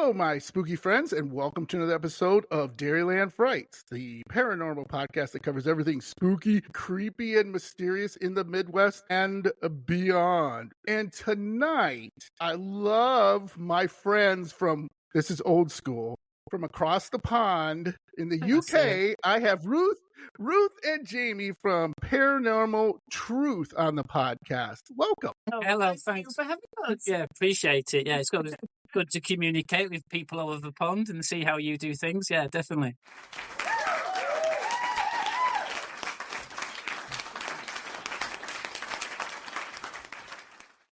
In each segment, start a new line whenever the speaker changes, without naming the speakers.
Hello, my spooky friends, and welcome to another episode of Dairyland Frights, the paranormal podcast that covers everything spooky, creepy, and mysterious in the Midwest and beyond. And tonight, I love my friends from, this is old school, from across the pond in the UK. I have Ruth and Jamie from Paranormal Truth on the podcast. Welcome.
Hello, thanks for having us. Yeah, appreciate it. Yeah, it's good to communicate with people over the pond and see how you do things. Yeah, definitely.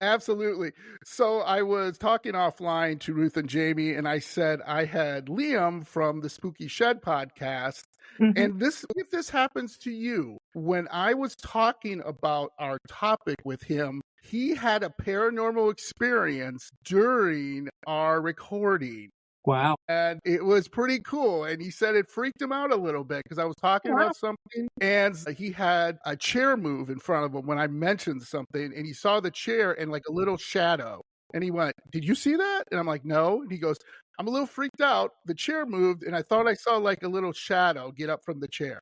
Absolutely. So I was talking offline to Ruth and Jamie, and I said I had Liam from the Spooky Shed podcast. And if this happens to you, when I was talking about our topic with him, he had a paranormal experience during our recording.
Wow.
And it was pretty cool. And he said it freaked him out a little bit because I was talking about something and he had a chair move in front of him when I mentioned something, and he saw the chair and like a little shadow. And he went, "Did you see that?" And I'm like, "No." And he goes, "I'm a little freaked out. The chair moved and I thought I saw like a little shadow get up from the chair."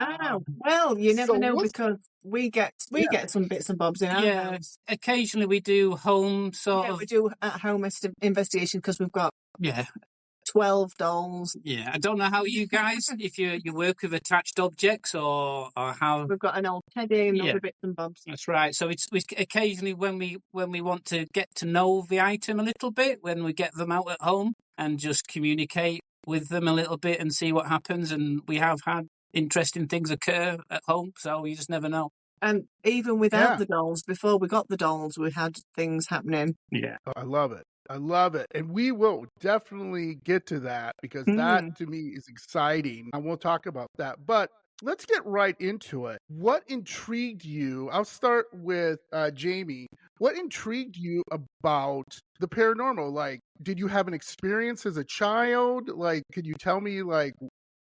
Oh, well, you never know because we get some bits and bobs in our house.
Occasionally we do home
we do at-home investigation because we've got 12 dolls.
Yeah, I don't know how you guys, if you work with attached objects or how.
We've got an old teddy and other bits and bobs.
That's right. So we occasionally when we want to get to know the item a little bit, when we get them out at home and just communicate with them a little bit and see what happens. And we have had interesting things occur at home, so you just never know.
And even without the dolls, before we got the dolls, we had things happening.
Yeah.
I love it. I love it. And we will definitely get to that because that to me is exciting. And we'll talk about that. But let's get right into it. What intrigued you? I'll start with Jamie. What intrigued you about the paranormal? Like, did you have an experience as a child? Like, could you tell me, like,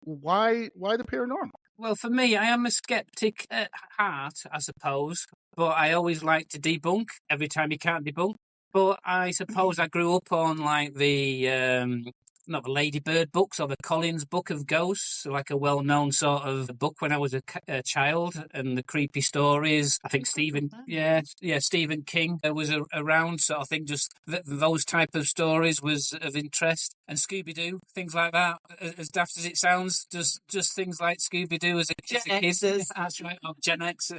why the paranormal?
Well, for me, I am a skeptic at heart, I suppose, but I always like to debunk every time you can't debunk. But I suppose I grew up on like not the Ladybird books or the Collins Book of Ghosts, like a well-known sort of book when I was a child, and the creepy stories. I think Stephen King was around, so I think just those type of stories was of interest. And Scooby-Doo, things like that. As daft as it sounds, just things like Scooby-Doo as a kid. That's right, Gen X.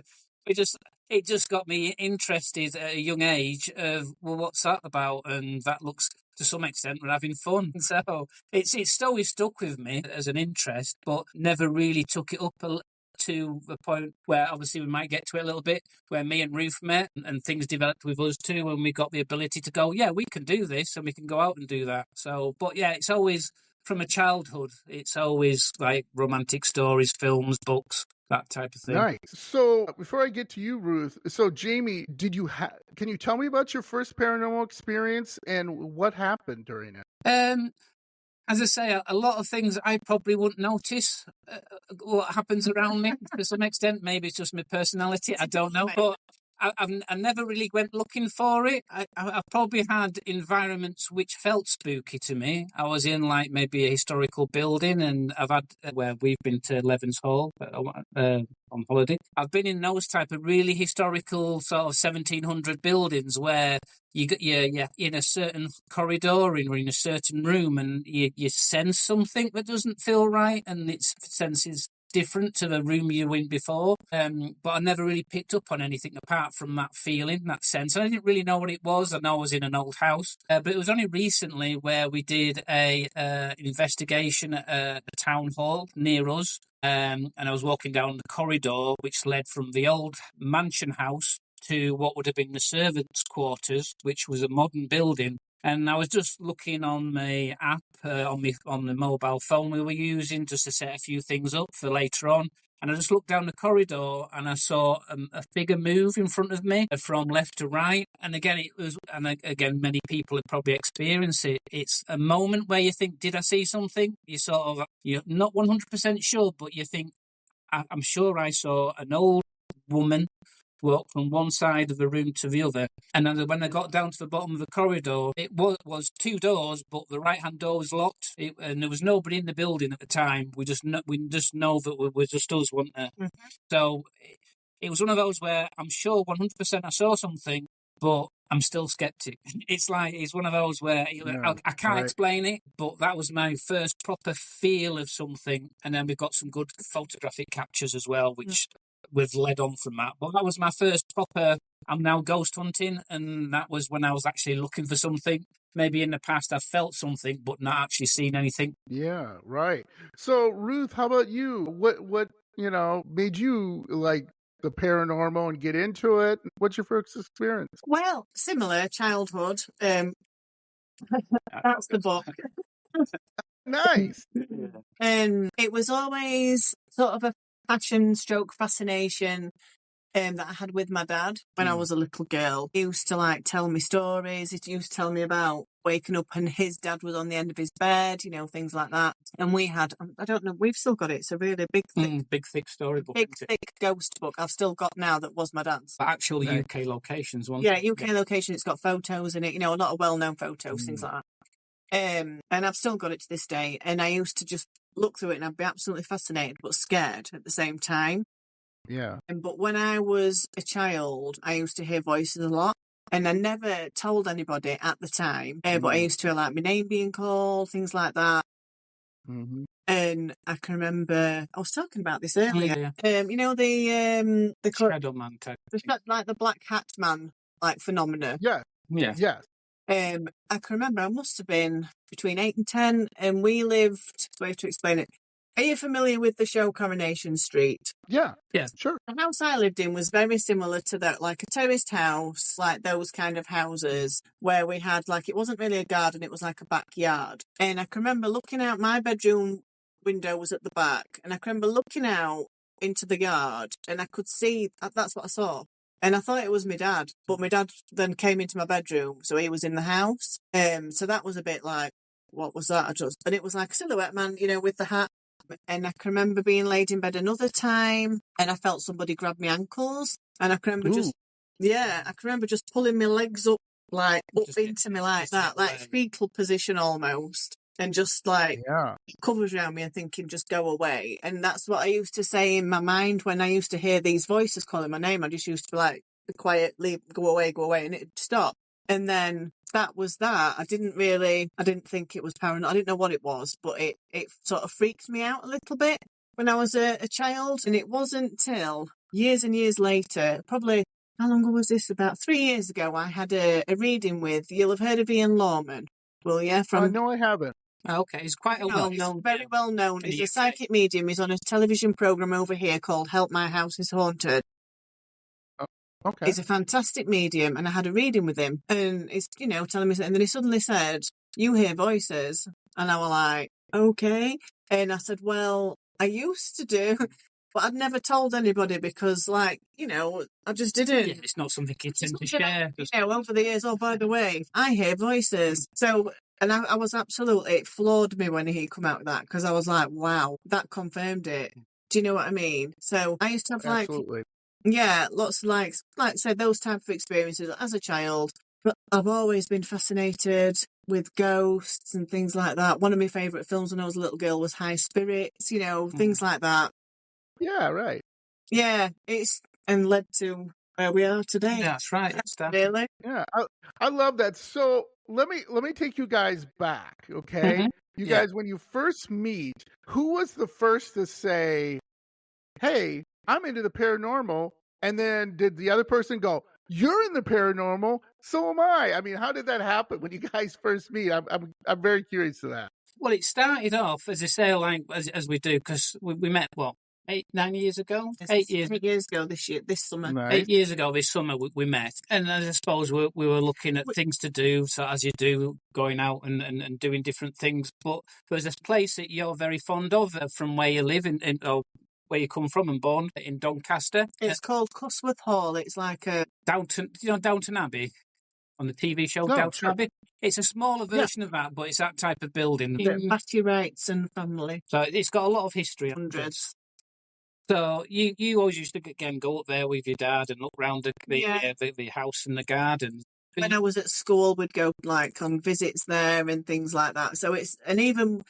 It just got me interested at a young age of, well, what's that about? And that looks, to some extent, we're having fun. So it's always stuck with me as an interest, but never really took it up to the point where obviously we might get to it a little bit, where me and Ruth met and things developed with us too, and we got the ability to go, yeah, we can do this and we can go out and do that. So, but yeah, it's always, from a childhood, it's always like romantic stories, films, books, that type of thing.
Nice. So before I get to you, Ruth, so Jamie, can you tell me about your first paranormal experience and what happened during it?
As I say, a lot of things I probably wouldn't notice what happens around me to some extent. Maybe it's just my personality. I don't know. But I never really went looking for it. I probably had environments which felt spooky to me. I was in like maybe a historical building, and I've had where we've been to Levens Hall on holiday. I've been in those type of really historical sort of 1700 buildings where you're in a certain corridor or in a certain room, and you sense something that doesn't feel right, and its senses different to the room you were in before, but I never really picked up on anything apart from that feeling, that sense. I didn't really know what it was. I know I was in an old house, but it was only recently where we did a investigation at a town hall near us, and I was walking down the corridor which led from the old mansion house to what would have been the servants' quarters, which was a modern building. And I was just looking on my app, on the mobile phone we were using, just to set a few things up for later on. And I just looked down the corridor and I saw a figure move in front of me from left to right. And again, many people have probably experienced it. It's a moment where you think, did I see something? You're not 100% sure, but you think, I'm sure I saw an old woman walk from one side of the room to the other. And then when I got down to the bottom of the corridor, it was two doors, but the right-hand door was locked, and there was nobody in the building at the time. We just know that we were just us, weren't there? Mm-hmm. So it was one of those where I'm sure 100% I saw something, but I'm still skeptic. It's one of those where I can't explain it, but that was my first proper feel of something. And then we've got some good photographic captures as well, which we've led on from that. But that was my first proper, I'm now ghost hunting, and that was when I was actually looking for something. Maybe in the past I've felt something, but not actually seen anything.
Yeah, right. So, Ruth, how about you? What made you like the paranormal and get into it? What's your first experience?
Well, similar childhood. That's the book.
Nice.
It was always sort of a fascination that I had with my dad when I was a little girl. He used to tell me stories. He used to tell me about waking up and his dad was on the end of his bed, things like that. And we had, I don't know, we've still got it. It's a really big,
thick storybook.
Big, thick ghost book I've still got now that was my dad's.
But actual UK locations, wasn't it?
Yeah, UK location. It's got photos in it, a lot of well-known photos, things like that. And I've still got it to this day. And I used to just look through it and I'd be absolutely fascinated, but scared at the same time.
Yeah.
But when I was a child, I used to hear voices a lot. And I never told anybody at the time. But I used to hear my name being called, things like that.
Mm-hmm.
And I can remember, I was talking about this earlier.
Yeah.
The
Shadow Man type.
The black hat man, phenomena.
Yeah.
Yeah.
Yes.
I can remember I must have been between 8 and 10, and we lived, way to explain it. Are you familiar with the show Coronation Street?
Yeah.
Yeah.
Sure.
The house I lived in was very similar to that, like a terraced house, like those kind of houses where we had, it wasn't really a garden, it was like a backyard. And I can remember looking out, my bedroom window was at the back, and I can remember looking out into the yard, and I could see, that's what I saw. And I thought it was my dad, but my dad then came into my bedroom, so he was in the house. So that was a bit like, what was that? And it was like a silhouette man, with the hat. And I can remember being laid in bed another time, and I felt somebody grab my ankles, and I can remember just pulling my legs up, up into me like that, fetal position almost, and just covers around me and thinking, just go away. And that's what I used to say in my mind when I used to hear these voices calling my name. I just used to be be quiet, leave, go away, and it'd stop. And then that was that. I didn't think it was paranormal. I didn't know what it was, but it sort of freaked me out a little bit when I was a child. And it wasn't till years and years later, probably, how long ago was this? About 3 years ago, I had a reading with, you'll have heard of Ian Lawman, will you?
No, I haven't.
Okay, he's quite well-known.
Very well-known. He's a psychic medium. He's on a television programme over here called Help My House is Haunted.
Okay.
He's a fantastic medium, and I had a reading with him, and he's, telling me, and then he suddenly said, "You hear voices," and I was like, "Okay," and I said, "Well, I used to do, but I'd never told anybody because, I just didn't."
Yeah, it's not something you tend to share.
Over the years, oh, by the way, I hear voices, so. And I was absolutely, it floored me when he come out with that, because I was like, wow, that confirmed it. Do you know what I mean? So I used to have
Absolutely.
lots of like I said, those type of experiences as a child. But I've always been fascinated with ghosts and things like that. One of my favourite films when I was a little girl was High Spirits, things like that.
Yeah, right.
Yeah, and led to where we are today.
That's right.
Really?
Yeah, I love that. So let me take you guys back, okay?
Mm-hmm.
You guys, when you first meet, who was the first to say, "Hey, I'm into the paranormal," and then did the other person go, "You're in the paranormal, so am I"? I mean, how did that happen when you guys first meet? I'm very curious to that.
Well, it started off, as I say, as we do, because we met, 9 years ago? 8 years.
8 years ago this summer.
Nice.
8 years ago this summer we met. And I suppose we were looking at things to do, so as you do, going out and doing different things. But there's this place that you're very fond of from where you live, or where you come from and born, in Doncaster.
It's called Cusworth Hall. It's like a...
Downton Abbey? On the TV show Downton Abbey? It's a smaller version of that, but it's that type of building.
Matthew Wrights and family.
So it's got a lot of history.
Hundreds.
So you always used to again go up there with your dad and look round the house and the garden.
When I was at school, we'd go like on visits there and things like that. So and even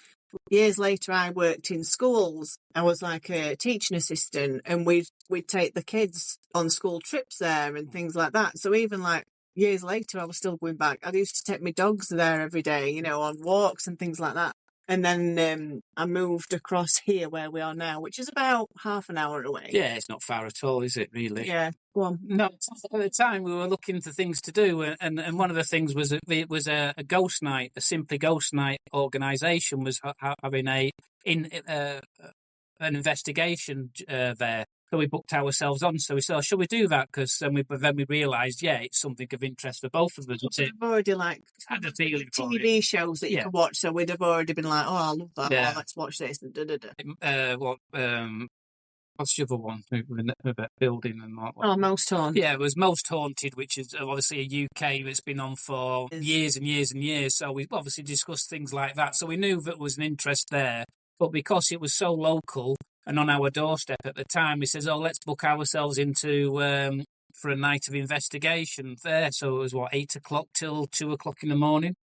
years later, I worked in schools. I was like a teaching assistant, and we'd take the kids on school trips there and things like that. So even like years later, I was still going back. I used to take my dogs there every day, you know, on walks and things like that. And then I moved across here where we are now, which is about half an hour away.
Yeah, it's not far at all, is it, really?
Yeah, go on.
No, at the time we were looking for things to do, and one of the things was it was a ghost night, a Simply Ghost Night organisation was having an investigation there. So we booked ourselves on. So we said, shall we do that? Because then we realised, it's something of interest for both of us.
We've already
had a feeling for
TV shows that you can watch. So we'd have already been like, I love that.
Yeah.
Oh, let's watch this. And
what's the other one? About building and that one.
Oh, Most Haunted.
Yeah, it was Most Haunted, which is obviously a UK that's been on for years and years and years. So we've obviously discussed things like that. So we knew that was an interest there. But because it was so local and on our doorstep at the time, we said, let's book ourselves into for a night of investigation there. So it was, 8 o'clock till 2 o'clock in the morning.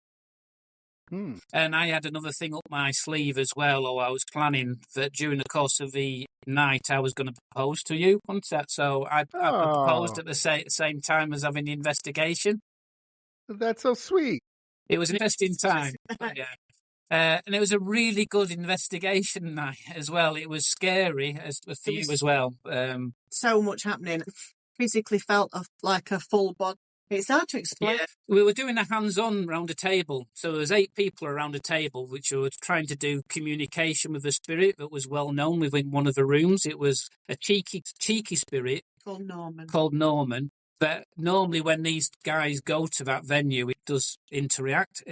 And I had another thing up my sleeve as well, or I was planning that during the course of the night I was going to propose to you, wasn't that? So I proposed at the same time as having the investigation.
That's so sweet.
It was an interesting time. And it was a really good investigation night as well. It was scary for you as well.
So much happening. Physically felt like a full body. It's hard to explain.
Yeah, we were doing a hands-on round a table. So there was 8 people around a table, which were trying to do communication with a spirit that was well known within one of the rooms. It was a cheeky spirit
called
Norman. But normally when these guys go to that venue, it does interact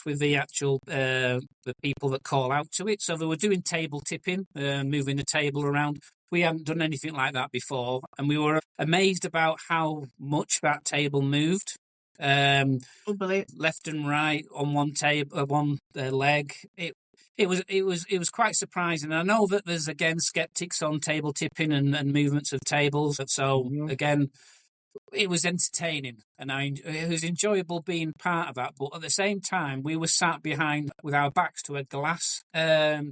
with the actual the people that call out to it. So they were doing table tipping, moving the table around. We hadn't done anything like that before, and we were amazed about how much that table moved. Left and right on one table, one leg. It was quite surprising. I know that there's again skeptics on table tipping and movements of tables. So again, it was entertaining, and it was enjoyable being part of that. But at the same time, we were sat behind with our backs to a glass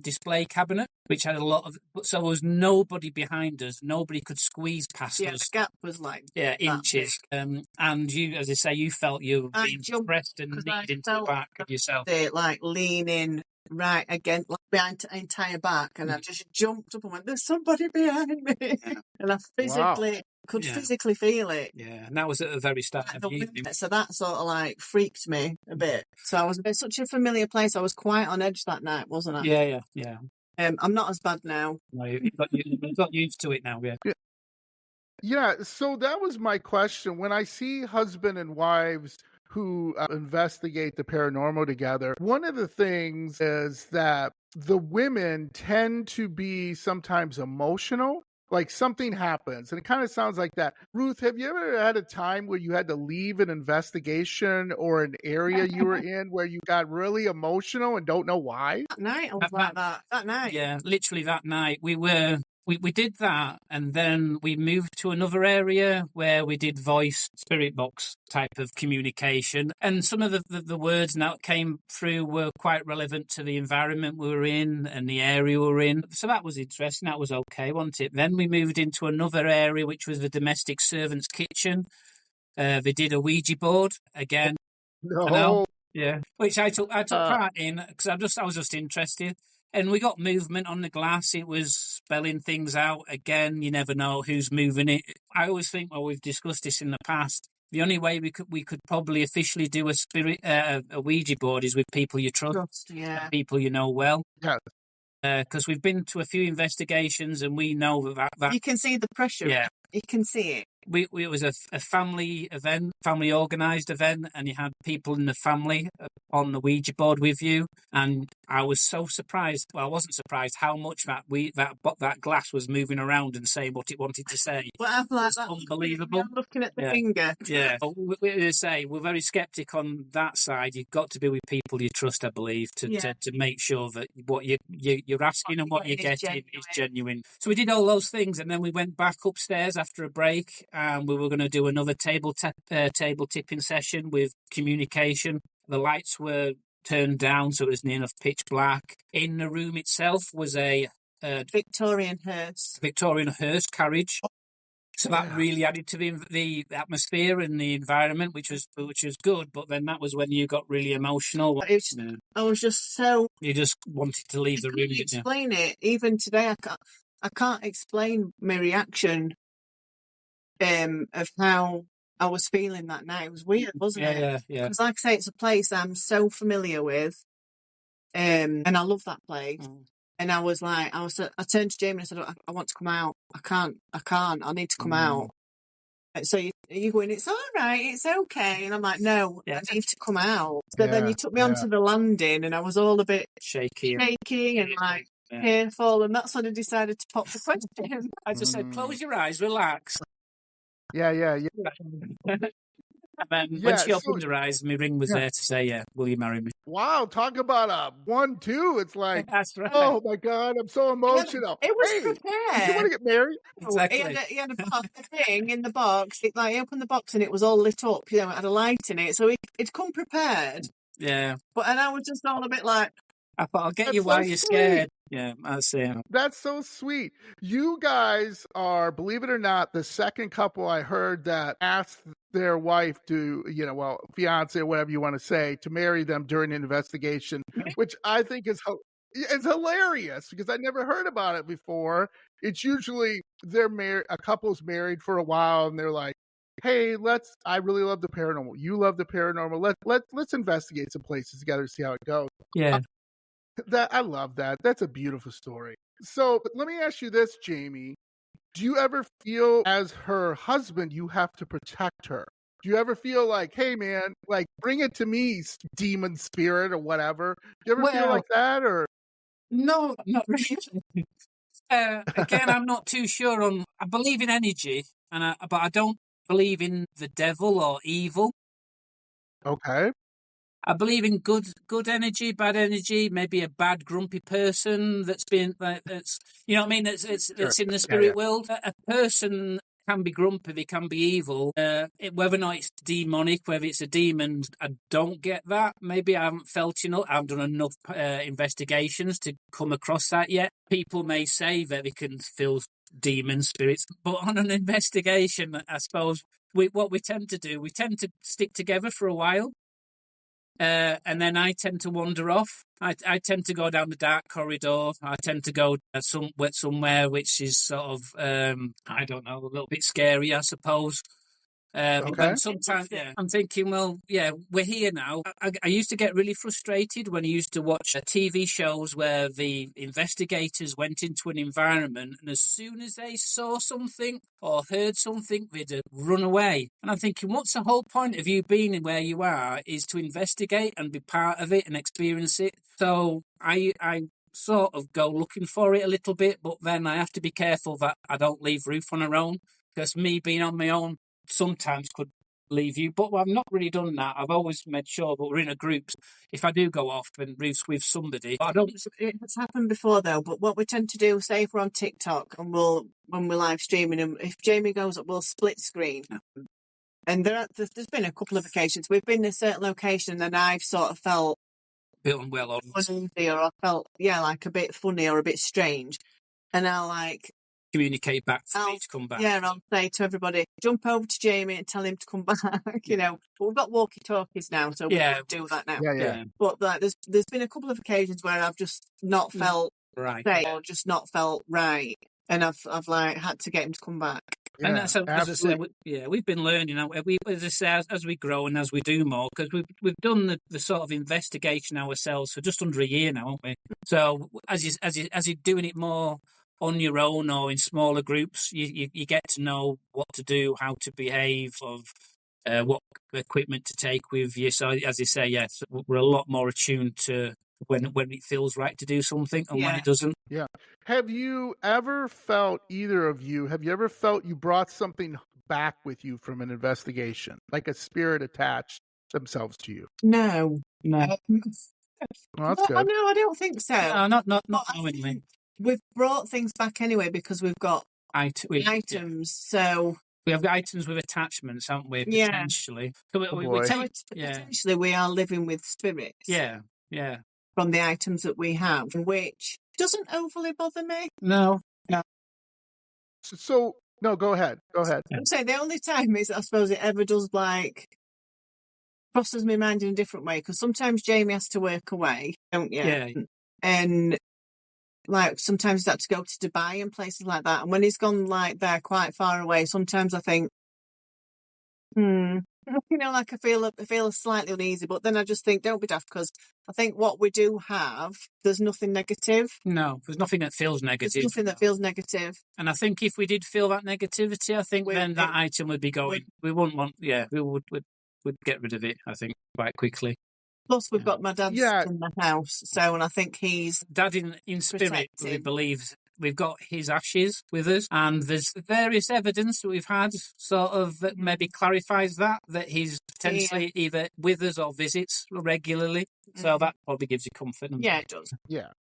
display cabinet, which had a lot of. So there was nobody behind us. Nobody could squeeze past us.
Yeah, the gap was like
inches. And you, as I say, you felt you were being pressed and kneed into the back of yourself.
Like leaning right against, like behind the entire back, and I just jumped up and went, "There's somebody behind me," and I could physically feel it.
Yeah, and that was at the very start of the evening.
So that sort of like freaked me a bit. So I was in such a familiar place. I was quite on edge that night, wasn't I?
Yeah.
I'm not as bad now.
No, you've got used to it now, yeah.
Yeah, so that was my question. When I see husband and wives who investigate the paranormal together, one of the things is that the women tend to be sometimes emotional. Like something happens, and it kind of sounds like that. Ruth, have you ever had a time where you had to leave an investigation or an area you were in where you got really emotional and don't know why?
That night, I was like that. That night.
Yeah, literally that night. We did that, and then we moved to another area where we did voice spirit box type of communication. And some of the words that came through were quite relevant to the environment we were in and the area we were in. So that was interesting. That was okay, wasn't it? Then we moved into another area, which was the domestic servants' kitchen. They did a Ouija board again.
No.
Yeah, which I took part in because I was just interested. And we got movement on the glass. It was spelling things out. Again, you never know who's moving it. I always think, we've discussed this in the past. The only way we could probably officially do a Ouija board is with people you trust, people you know well.
Yeah.
Because we've been to a few investigations and we know that
you can see the pressure.
Yeah.
You can see it.
it was a family event, family organised event, and you had people in the family on the Ouija board with you. And I was so surprised. Well, I wasn't surprised how much that glass was moving around and saying what it wanted to say.
But I'm like,
It's unbelievable.
I'm looking at the finger.
Yeah, we're very sceptic on that side. You've got to be with people you trust, I believe, to make sure that what you're asking and what you're getting is genuine. So we did all those things, and then we went back upstairs after a break, and we were going to do another table tipping session with communication. The lights were turned down, so it was near enough pitch black. In the room itself was a
Victorian hearse
carriage. So that really added to the atmosphere and the environment, which was good. But then that was when you got really emotional.
I was just so...
You just wanted to leave the room.
Explain it. Even today, I can't explain my reaction of how I was feeling that night. It was weird, wasn't it?
Yeah.
Because like I say, it's a place I'm so familiar with, and I love that place. And I was like, I turned to Jamie and I said, I want to come out. I can't. I need to come out. And so you're going, it's all right, it's okay. And I'm like, no, I need to come out. So then you took me onto the landing and I was all a bit shaky and like fearful. And that's when I decided to pop the question.
I just said, close your eyes, relax.
Yeah.
And then when she opened her eyes, my ring was there to say, will you marry me?
Wow, talk about a 1-2. It's like,
that's right.
Oh my God, I'm so emotional.
It was prepared.
You want to get married?
Exactly.
He had a thing in the box. He opened the box and it was all lit up. It had a light in it. So it'd come prepared.
Yeah.
And I was just all a bit like...
I thought, I'll get you while you're scared. Yeah, that's it.
That's so sweet. You guys are, believe it or not, the second couple I heard that asked their wife to, fiance or whatever you want to say, to marry them during an investigation, which I think is hilarious because I never heard about it before. It's usually a couple's married for a while and they're like, hey, I really love the paranormal. You love the paranormal. Let's investigate some places together to see how it goes.
Yeah.
I love that. That's a beautiful story. So let me ask you this, Jamie. Do you ever feel as her husband, you have to protect her? Do you ever feel like, hey, man, like, bring it to me, demon spirit or whatever? Do you ever feel like that? Or
no, not really. Again, I'm not too sure I believe in energy, but I don't believe in the devil or evil.
Okay.
I believe in good energy, bad energy, maybe a bad, grumpy person that's you know what I mean? That's in the spirit world. A person can be grumpy, they can be evil. Whether or not it's demonic, whether it's a demon, I don't get that. Maybe I haven't felt enough. I haven't done enough investigations to come across that yet. People may say that they can feel demon spirits, but on an investigation, I suppose what we tend to do, we tend to stick together for a while. And then I tend to wander off. I tend to go down the dark corridor. I tend to go somewhere which is sort of, I don't know, a little bit scary, I suppose. But then sometimes I'm thinking, well, we're here now. I used to get really frustrated when I used to watch TV shows where the investigators went into an environment and as soon as they saw something or heard something, they'd run away. And I'm thinking, what's the whole point of you being where you are is to investigate and be part of it and experience it. So I sort of go looking for it a little bit, but then I have to be careful that I don't leave Ruth on her own because me being on my own sometimes could leave you, but I've not really done that. I've always made sure that we're in a group. If I do go off, then Ruth's with somebody. But I don't.
It's happened before though. But what we tend to do, say if we're on TikTok and when we're live streaming, and if Jamie goes up, we'll split screen. And there's been a couple of occasions we've been in a certain location, and I've sort of felt
a bit unwell, or
I felt like a bit funny or a bit strange, and I'll
communicate back for me to come back.
Yeah, and I'll say to everybody, jump over to Jamie and tell him to come back, But we've got walkie-talkies now, so we can do that now.
Yeah.
But there's been a couple of occasions where I've just not felt safe or just not felt right, and I've had to get him to come back.
Yeah, and that's as I say, we've been learning. As I say, as we grow and as we do more, because we've done the sort of investigation ourselves for just under a year now, haven't we? So as you're doing it more on your own or in smaller groups, you get to know what to do, how to behave, of what equipment to take with you. So, as you say, yes, we're a lot more attuned to when it feels right to do something and when it doesn't.
Yeah. Have you ever felt, either of you, you brought something back with you from an investigation, like a spirit attached themselves to you?
No.
Oh, that's good.
No, I don't think so.
No, not
But I
knowingly.
think we've brought things back anyway because we've got items. So
we have items with attachments, haven't we?
Yeah.
Potentially. So
potentially we are living with spirits.
Yeah.
From the items that we have, which doesn't overly bother me.
No.
So no, go ahead.
I'm saying the only time is, I suppose, it ever does like crosses my mind in a different way, because sometimes Jamie has to work away, don't you?
Yeah.
And like sometimes he's had to go to Dubai and places like that. And when he's gone like there quite far away, sometimes I think, like I feel slightly uneasy. But then I just think, don't be daft, because I think what we do have, there's nothing negative.
No, there's nothing that feels negative.
There's nothing that feels negative.
And I think if we did feel that negativity, I think then that item would be going. We wouldn't want. Yeah, we would get rid of it, I think, quite quickly.
Plus, we've got my dad in the house, and I think he's
dad in spirit. We believe we've got his ashes with us, and there's various evidence that we've had sort of that maybe clarifies that he's potentially either with us or visits regularly. So that probably gives you comfort.
Yeah, it does.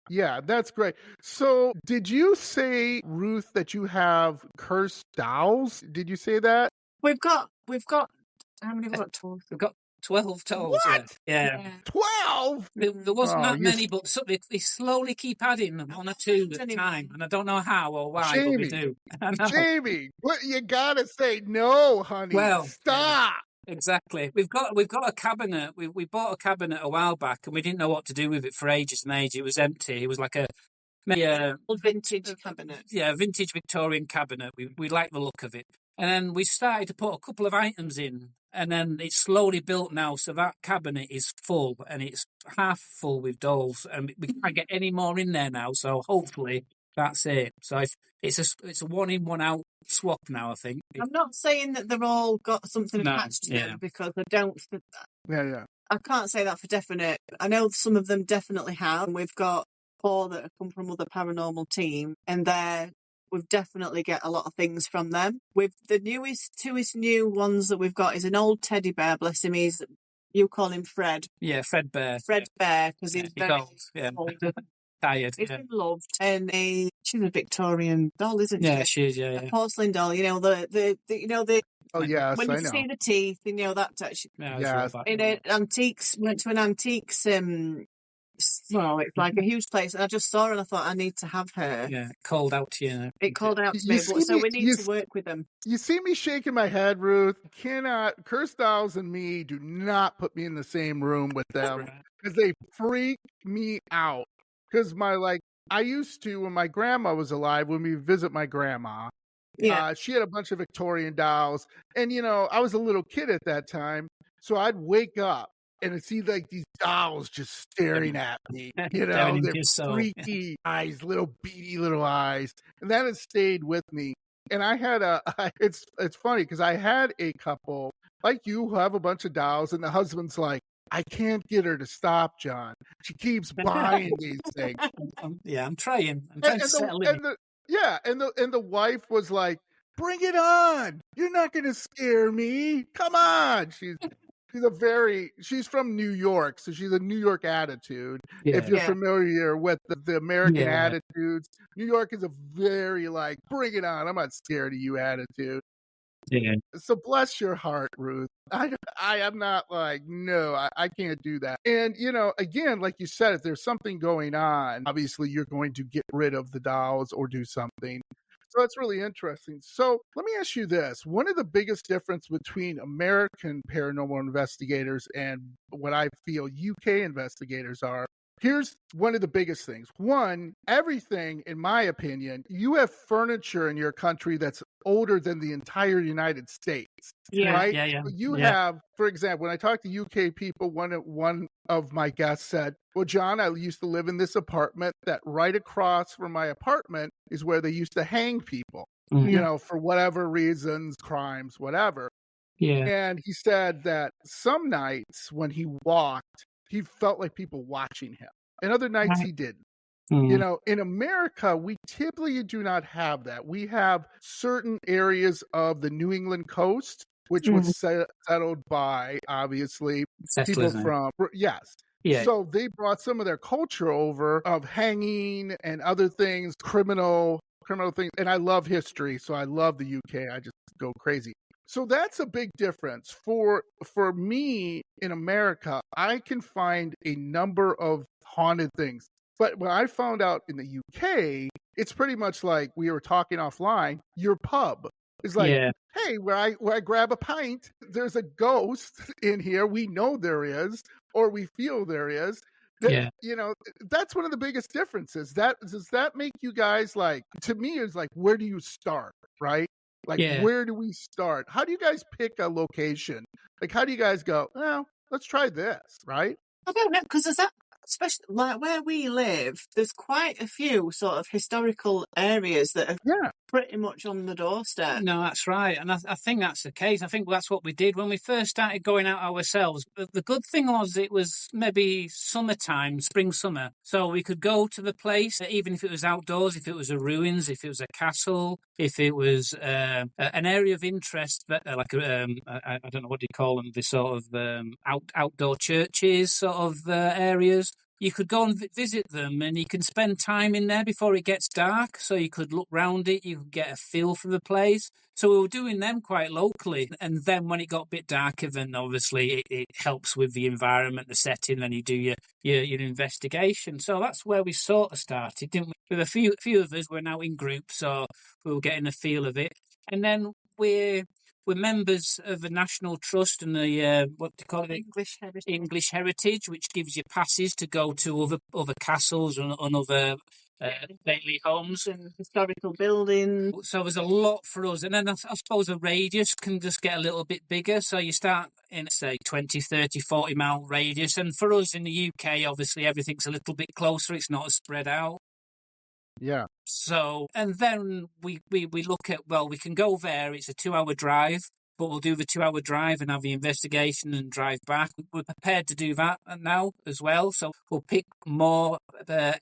Yeah, that's great. So, did you say, Ruth, that you have cursed dolls? Did you say that?
We've got. How many have we got? 12?
We've got 12 dolls.
What?
Yeah.
12?
There wasn't that many, but they slowly keep adding one or two at a time, and I don't know how or why, but we do.
Jamie, you gotta say no, honey.
Well,
stop.
Exactly. We've got a cabinet. We bought a cabinet a while back, and we didn't know what to do with it for ages and ages. It was empty. It was like a
vintage cabinet.
Yeah, vintage Victorian cabinet. We liked the look of it. And then we started to put a couple of items in, and then it's slowly built now. So that cabinet is full, and it's half full with dolls, and we can't get any more in there now. So hopefully that's it. So it's a 1 in 1 out swap now, I think.
I'm not saying that they've all got something attached to them, because I don't.
Yeah.
I can't say that for definite. I know some of them definitely have. We've got 4 that have come from other paranormal team, and we've definitely get a lot of things from them. With the two new ones that we've got is an old teddy bear, bless him. You call him Fred.
Yeah, Fred Bear.
Bear, because he's very
old. Yeah. Tired.
He's been loved. And she's a Victorian doll, isn't she?
Yeah, she is, yeah.
A porcelain doll, the
oh, yes,
when you
I know.
see the teeth, that touch.
Yeah.
In antiques, went to an antiques, well, it's like a huge place, and I just saw her and I thought, I need to have her.
Yeah, called out to you.
It called out to me, so we need to work with them.
You see me shaking my head, Ruth. Cursed dolls and me do not put me in the same room with them, because they freak me out. Because I used to, when my grandma was alive, when we visit my grandma, she had a bunch of Victorian dolls, and I was a little kid at that time, so I'd wake up and I'd see these dolls just staring at me, their freaky eyes, little beady little eyes, and that has stayed with me. And I had it's funny because I had a couple like you who have a bunch of dolls, and the husband's like, I can't get her to stop, John. She keeps buying these things.
I'm trying. To settle in.
And the wife was like, bring it on. You're not going to scare me. Come on. She's from New York, so she's a New York attitude. Yeah. If you're familiar with the American attitudes, New York is a very bring it on. I'm not scared of you attitude.
Yeah.
So bless your heart, Ruth. I am not no, I can't do that. And, again, like you said, if there's something going on, obviously you're going to get rid of the dolls or do something. So that's really interesting. So let me ask you this. One of the biggest difference between American paranormal investigators and what I feel UK investigators are, here's one of the biggest things. One, everything, in my opinion, you have furniture in your country that's older than the entire United States.
Yeah,
right?
Yeah.
You have, for example, when I talk to UK people, one of my guests said, well, John, I used to live in this apartment that right across from my apartment is where they used to hang people, for whatever reasons, crimes, whatever.
Yeah.
And he said that some nights when he walked, he felt like people watching him. And other nights he didn't. In America, we typically do not have that. We have certain areas of the New England coast, which was settled by, obviously, people from, yes.
Yeah.
So they brought some of their culture over of hanging and other things, criminal things. And I love history, so I love the UK. I just go crazy. So that's a big difference. For me in America, I can find a number of haunted things. But when I found out in the UK, it's pretty much like we were talking offline, your pub is like, hey, where I grab a pint, there's a ghost in here. We know there is, or we feel there is. That's one of the biggest differences. Does that make you guys like, to me, is like, where do you start, right? Like, where do we start? How do you guys pick a location? Like, how do you guys go, well, let's try this, right?
I don't know, because there's that, especially like where we live, there's quite a few sort of historical areas that are pretty much on the doorstep.
No, that's right. And I think that's the case. I think that's what we did when we first started going out ourselves. The good thing was it was maybe summertime, spring, summer. So we could go to the place, even if it was outdoors, if it was a ruins, if it was a castle, if it was an area of interest, like I don't know what do you call them, the sort of outdoor churches sort of areas. You could go and visit them, and you can spend time in there before it gets dark, so you could look round it, you could get a feel for the place. So we were doing them quite locally, and then when it got a bit darker, then obviously it helps with the environment, the setting, then you do your investigation. So that's where we sort of started, didn't we? With a few of us, we're now in groups, so we were getting a feel of it. And then we're members of the National Trust and the what do you call it? English Heritage, which gives you passes to go to other castles and other stately homes
and historical buildings.
So there's a lot for us, and then I suppose the radius can just get a little bit bigger. So you start in, say, 20, 30, 40 mile radius, and for us in the UK, obviously everything's a little bit closer. It's not as spread out.
Yeah.
So, and then we look at, well, we can go there. It's a 2-hour drive, but we'll do the 2-hour drive and have the investigation and drive back. We're prepared to do that now as well. So we'll pick more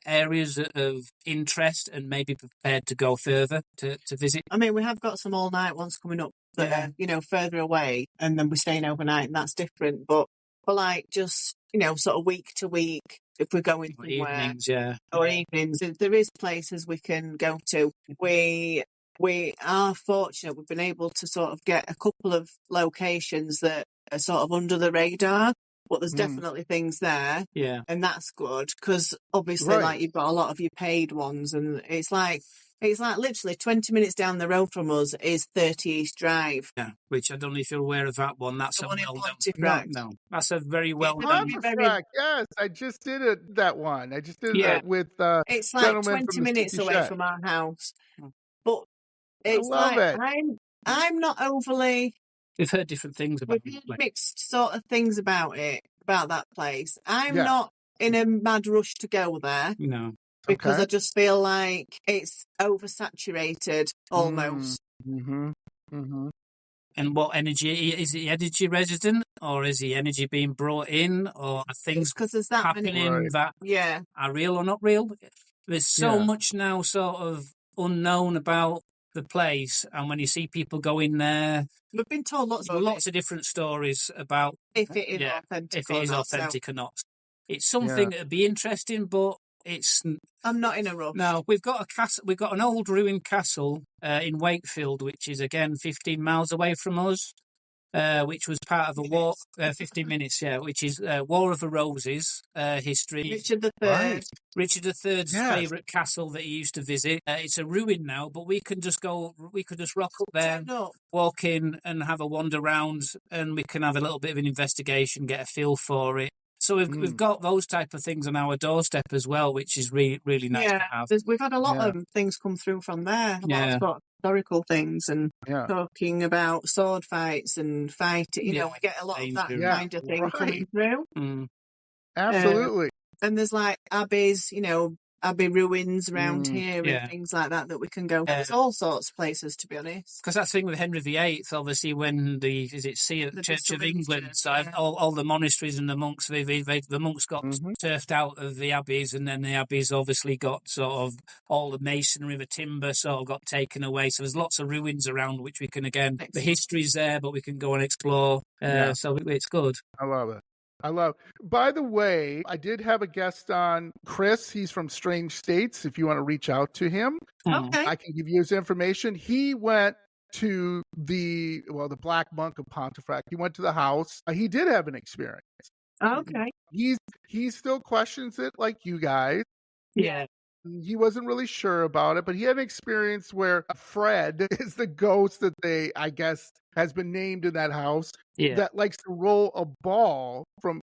areas of interest and maybe prepared to go further to visit.
I mean, we have got some all-night ones coming up that are, further away, and then we're staying overnight, and that's different. But for like just, sort of week to week, if we're going somewhere,
evenings,
or evenings, there is places we can go to. We are fortunate; we've been able to sort of get a couple of locations that are sort of under the radar, but there's definitely things there, and that's good because obviously, like you've got a lot of your paid ones, and it's like literally 20 minutes down the road from us is 30 East Drive.
Yeah, which I don't know if you're aware of that one. That's a
well-known.
No, that's a very well-known.
Yes, I just did that one. I just did that with
it's like 20 minutes away from our house. But it's I'm not overly...
We've heard different things about it.
Mixed sort of things about that place. I'm not in a mad rush to go there.
No.
Because I just feel like it's oversaturated almost.
Mm-hmm. Mm-hmm.
And what energy? Is he energy resident, or is he energy being brought in, or are things happening that are real or not real? There's so much now sort of unknown about the place, and when you see people go in there,
we've been told lots
of different stories about
if it is authentic
or not. It's something that'd be interesting, but
I'm not in a rush.
No, we've got a castle. We've got an old ruined castle in Wakefield, which is again 15 miles away from us, which was part of a war. 15 minutes, which is War of the Roses history.
Richard III.
Richard III's favourite castle that he used to visit. It's a ruin now, but we can just go. We could just rock up there, walk in, and have a wander around, and we can have a little bit of an investigation, get a feel for it. So we've got those type of things on our doorstep as well, which is really, really nice to have.
We've had a lot of things come through from there. A lot of historical things and talking about sword fights and fighting. We get a lot of that kind of thing coming through.
And Absolutely.
And there's like abbeys, abbey ruins around here
Yeah.
and things like that we can go. There's all sorts of places, to be honest.
Because that's the thing with Henry VIII, obviously, when the Church of England, so all the monasteries and the monks, the monks got turfed out of the abbeys, and then the abbeys obviously got sort of all the masonry, the timber sort of got taken away. So there's lots of ruins around which we can, again, the history's there, but we can go and explore. So it's good.
I love it. By the way, I did have a guest on, Chris. He's from Strange States. If you want to reach out to him,
Okay.
I can give you his information. He went to the Black Monk of Pontefract. He went to the house. He did have an experience.
Okay.
He still questions it like you guys.
Yeah.
He wasn't really sure about it, but he had an experience where Fred is the ghost that I guess, has been named in that house that likes to roll a ball from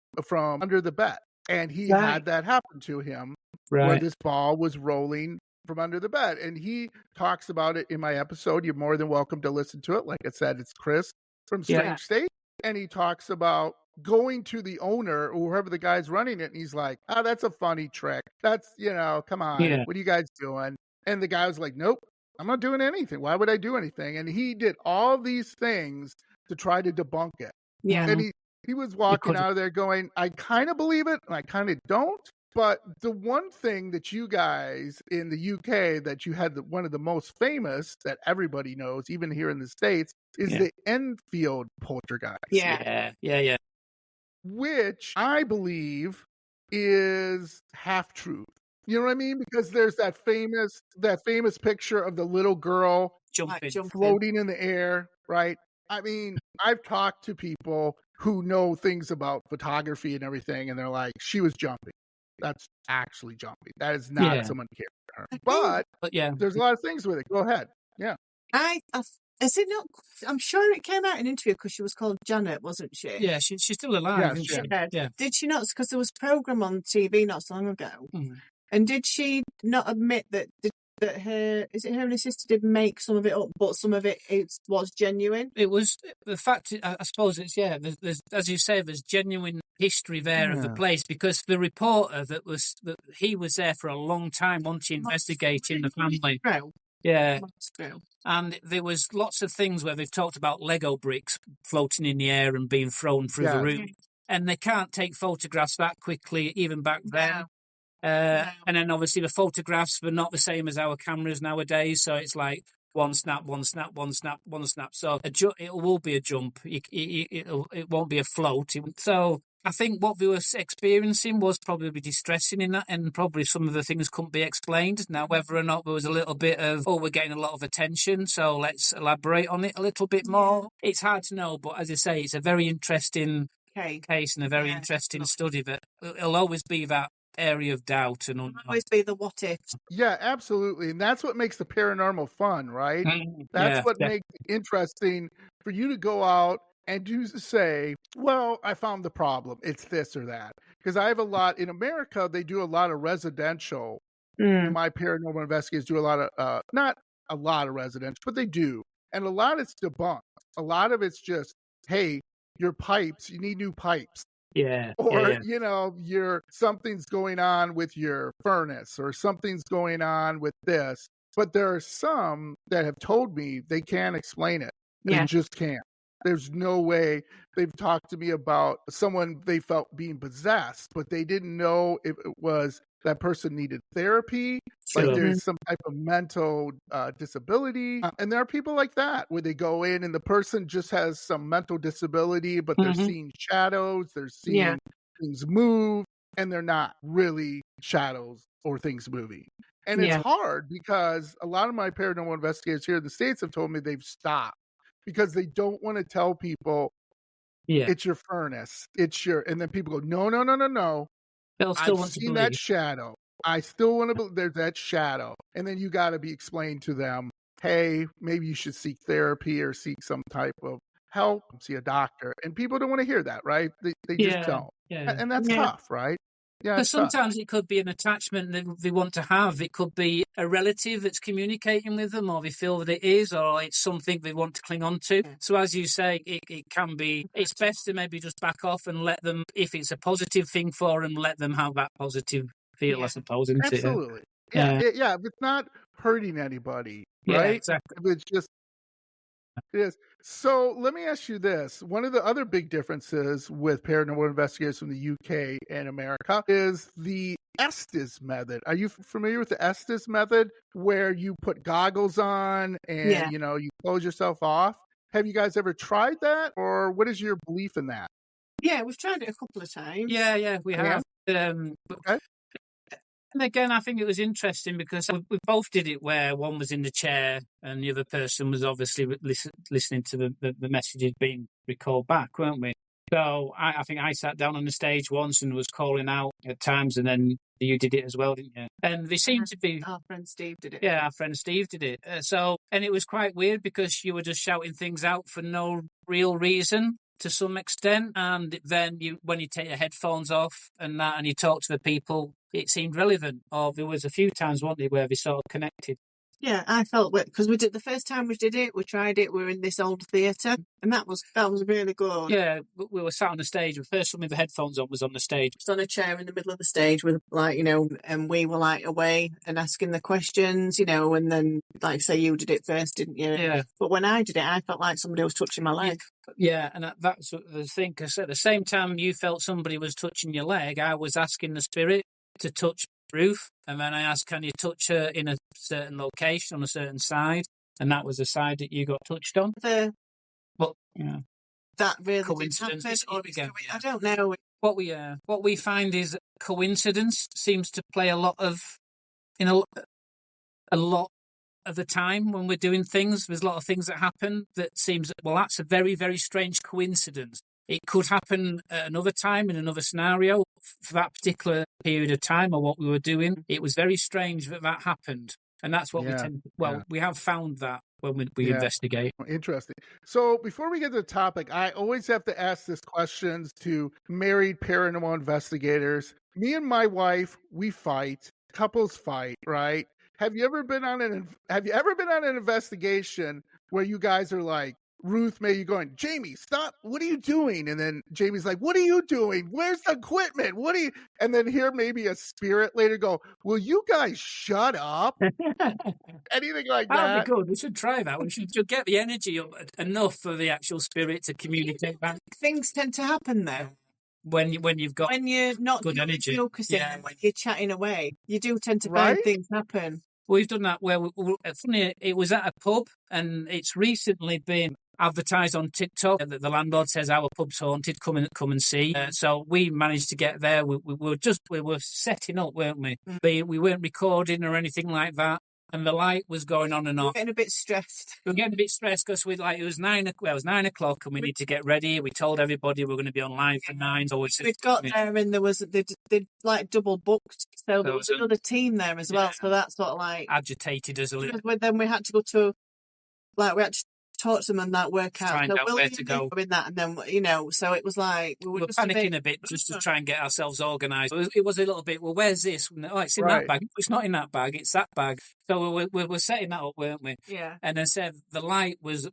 under the bed. And he had that happen to him where this ball was rolling from under the bed. And he talks about it in my episode. You're more than welcome to listen to it. Like I said, it's Chris from Strange State. And he talks about going to the owner or whoever the guy's running it. And he's like, that's a funny trick. That's, come on.
Yeah.
What are you guys doing? And the guy was like, nope, I'm not doing anything. Why would I do anything? And he did all these things to try to debunk it.
Yeah.
And he was walking out of there going, I kind of believe it and I kind of don't. But the one thing that you guys in the UK that you had one of the most famous that everybody knows, even here in the States, is the Enfield poltergeist.
Yeah.
Which I believe is half truth. You know what I mean? Because there's that famous picture of the little girl
Jumping.
floating in the air, right? I mean, I've talked to people who know things about photography and everything, and they're like, she was jumping. That's actually jumping. That is not someone carrying her. But there's a lot of things with it. Go ahead. Yeah.
Is it not? I'm sure it came out in an interview because she was called Janet, wasn't she?
Yeah, she's still alive.
Yeah,
isn't she? Yeah.
Did she not? Because there was a program on TV not so long ago, and did she not admit that her and her sister did make some of it up, but some of it was genuine?
It was the fact. I suppose it's There's, as you say, there's genuine history there of the place because the reporter that he was there for a long time, wanting to investigate in the family. Yeah. And there was lots of things where they've talked about Lego bricks floating in the air and being thrown through the room. And they can't take photographs that quickly, even back then. And then obviously the photographs were not the same as our cameras nowadays. So it's like one snap, one snap, one snap, one snap. So it will be a jump. It won't be a float. So I think what we were experiencing was probably distressing in that, and probably some of the things couldn't be explained. Now, whether or not there was a little bit of, we're getting a lot of attention, so let's elaborate on it a little bit more. It's hard to know, but as I say, it's a very interesting case and a very interesting study. But it'll always be that area of doubt and
always be the what ifs.
Yeah, absolutely. And that's what makes the paranormal fun, right? That's what makes it interesting for you to go out and to say, well, I found the problem. It's this or that. Because I have a lot in America, they do a lot of residential. My paranormal investigators do a lot of, not a lot of residential, but they do. And a lot it's debunked. A lot of it's just, hey, your pipes, you need new pipes. Or, something's going on with your furnace or something's going on with this. But there are some that have told me they can't explain it. They just can't. There's no way. They've talked to me about someone they felt being possessed, but they didn't know if it was that person needed therapy, like there's some type of mental disability. And there are people like that where they go in and the person just has some mental disability, but they're seeing shadows, they're seeing things move, and they're not really shadows or things moving. And it's hard because a lot of my paranormal investigators here in the States have told me they've stopped because they don't want to tell people it's your furnace, and then people go, no. I've seen that shadow. I still want to believe there's that shadow. And then you got to be explained to them, hey, maybe you should seek therapy or seek some type of help, see a doctor. And people don't want to hear that, right? They just don't. And that's tough, right? Yeah,
Because
it's tough.
sometimes it could be an attachment that they want to have. It could be a relative that's communicating with them, or they feel that it is, or it's something they want to cling on to.
Yeah.
So as you say, it can be, it's best to maybe just back off and let them, if it's a positive thing for them, let them have that positive feel, I suppose, isn't it?
Absolutely. Yeah, if it's not hurting anybody, right?
Yeah, exactly.
If it's just, it is. So let me ask you this. One of the other big differences with paranormal investigators from the UK and America is the Estes method. Are you familiar with the Estes method, where you put goggles on and, you close yourself off? Have you guys ever tried that, or what is your belief in that?
Yeah, we've tried it a couple of times.
Yeah, we have.
Okay.
And again, I think it was interesting because we both did it where one was in the chair and the other person was obviously listening to the messages being recalled back, weren't we? So I think I sat down on the stage once and was calling out at times, and then you did it as well, didn't you? And they seemed to be...
Our friend Steve did it.
Yeah, our friend Steve did it. And it was quite weird because you were just shouting things out for no real reason to some extent. And then when you take your headphones off and you talk to the people, it seemed relevant. Or there was a few times, wasn't there, where they sort of connected.
Yeah, I felt because we did the first time we did it, we tried it. We were in this old theatre, and that was really good.
Yeah, we were sat on the stage. The person with the headphones on was on the stage.
Just on a chair in the middle of the stage with, and we were away and asking the questions, and then, say, you did it first, didn't you?
Yeah.
But when I did it, I felt like somebody was touching my leg.
Yeah, and that's the thing, because at the same time you felt somebody was touching your leg, I was asking the spirit to touch Ruth, and then I asked, can you touch her in a certain location on a certain side? And that was the side that you got touched on.
That really
coincidence.
I don't know.
What we find is coincidence seems to play a lot of the time when we're doing things. There's a lot of things that happen that seems, well, that's a very, very strange coincidence. It could happen at another time in another scenario. For that particular period of time or what we were doing, it was very strange that happened. And that's what we have found that when we investigate.
Interesting. So before we get to the topic, I always have to ask this questions to married paranormal investigators. Me and my wife, we fight. Couples fight, right? Have you ever been on an investigation where you guys are like, Ruth, maybe going, Jamie, stop. What are you doing? And then Jamie's like, what are you doing? Where's the equipment? And then hear maybe a spirit later go, will you guys shut up? Anything like that?
That'd be good. We should try that. We should get the energy up enough for the actual spirit to communicate back.
Things tend to happen though.
When you're
not
good energy,
focusing, when you're chatting away, you do tend to find things happen.
We've done that where funny, it was at a pub, and it's recently been advertised on TikTok that the landlord says our pub's haunted. Come and see. So we managed to get there. We were setting up, weren't we? We weren't recording or anything like that. And the light was going on and off.
Getting a bit stressed.
We were getting a bit stressed because it was 9 o'clock and we need to get ready. We told everybody we're going to be online for 9. So
we got there and they'd double booked. So there was another team there as well. So that's sort of
agitated us a little.
Then we had to go to talk to them and that work out.
Find out where to go.
In that, and then so it was like we were
panicking a bit just to try and get ourselves organised. It was a little bit. Well, where's this? Oh, it's in that bag. It's not in that bag. It's that bag. So we were setting that up, weren't we?
Yeah.
And then said the light was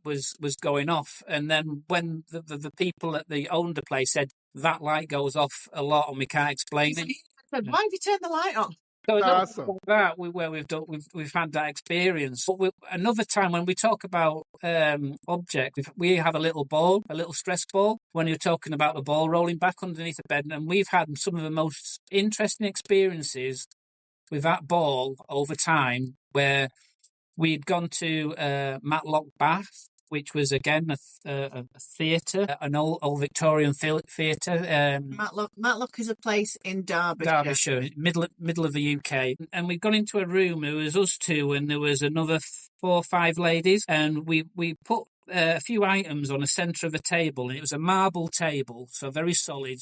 going off, and then when the people at the owned the place said that light goes off a lot and we can't explain it.
Said, why have you turned the light off?
So awesome. That we've had that experience. But another time when we talk about objects, we have a little stress ball. When you're talking about the ball rolling back underneath the bed, and we've had some of the most interesting experiences with that ball over time, where we'd gone to Matlock Bath, which was again a theatre, an old Victorian theatre.
Matlock is a place in
Derbyshire, middle of the UK. And we'd gone into a room. There was us two, and there was another 4 or 5 ladies, and we put a few items on the centre of a table, and it was a marble table, so very solid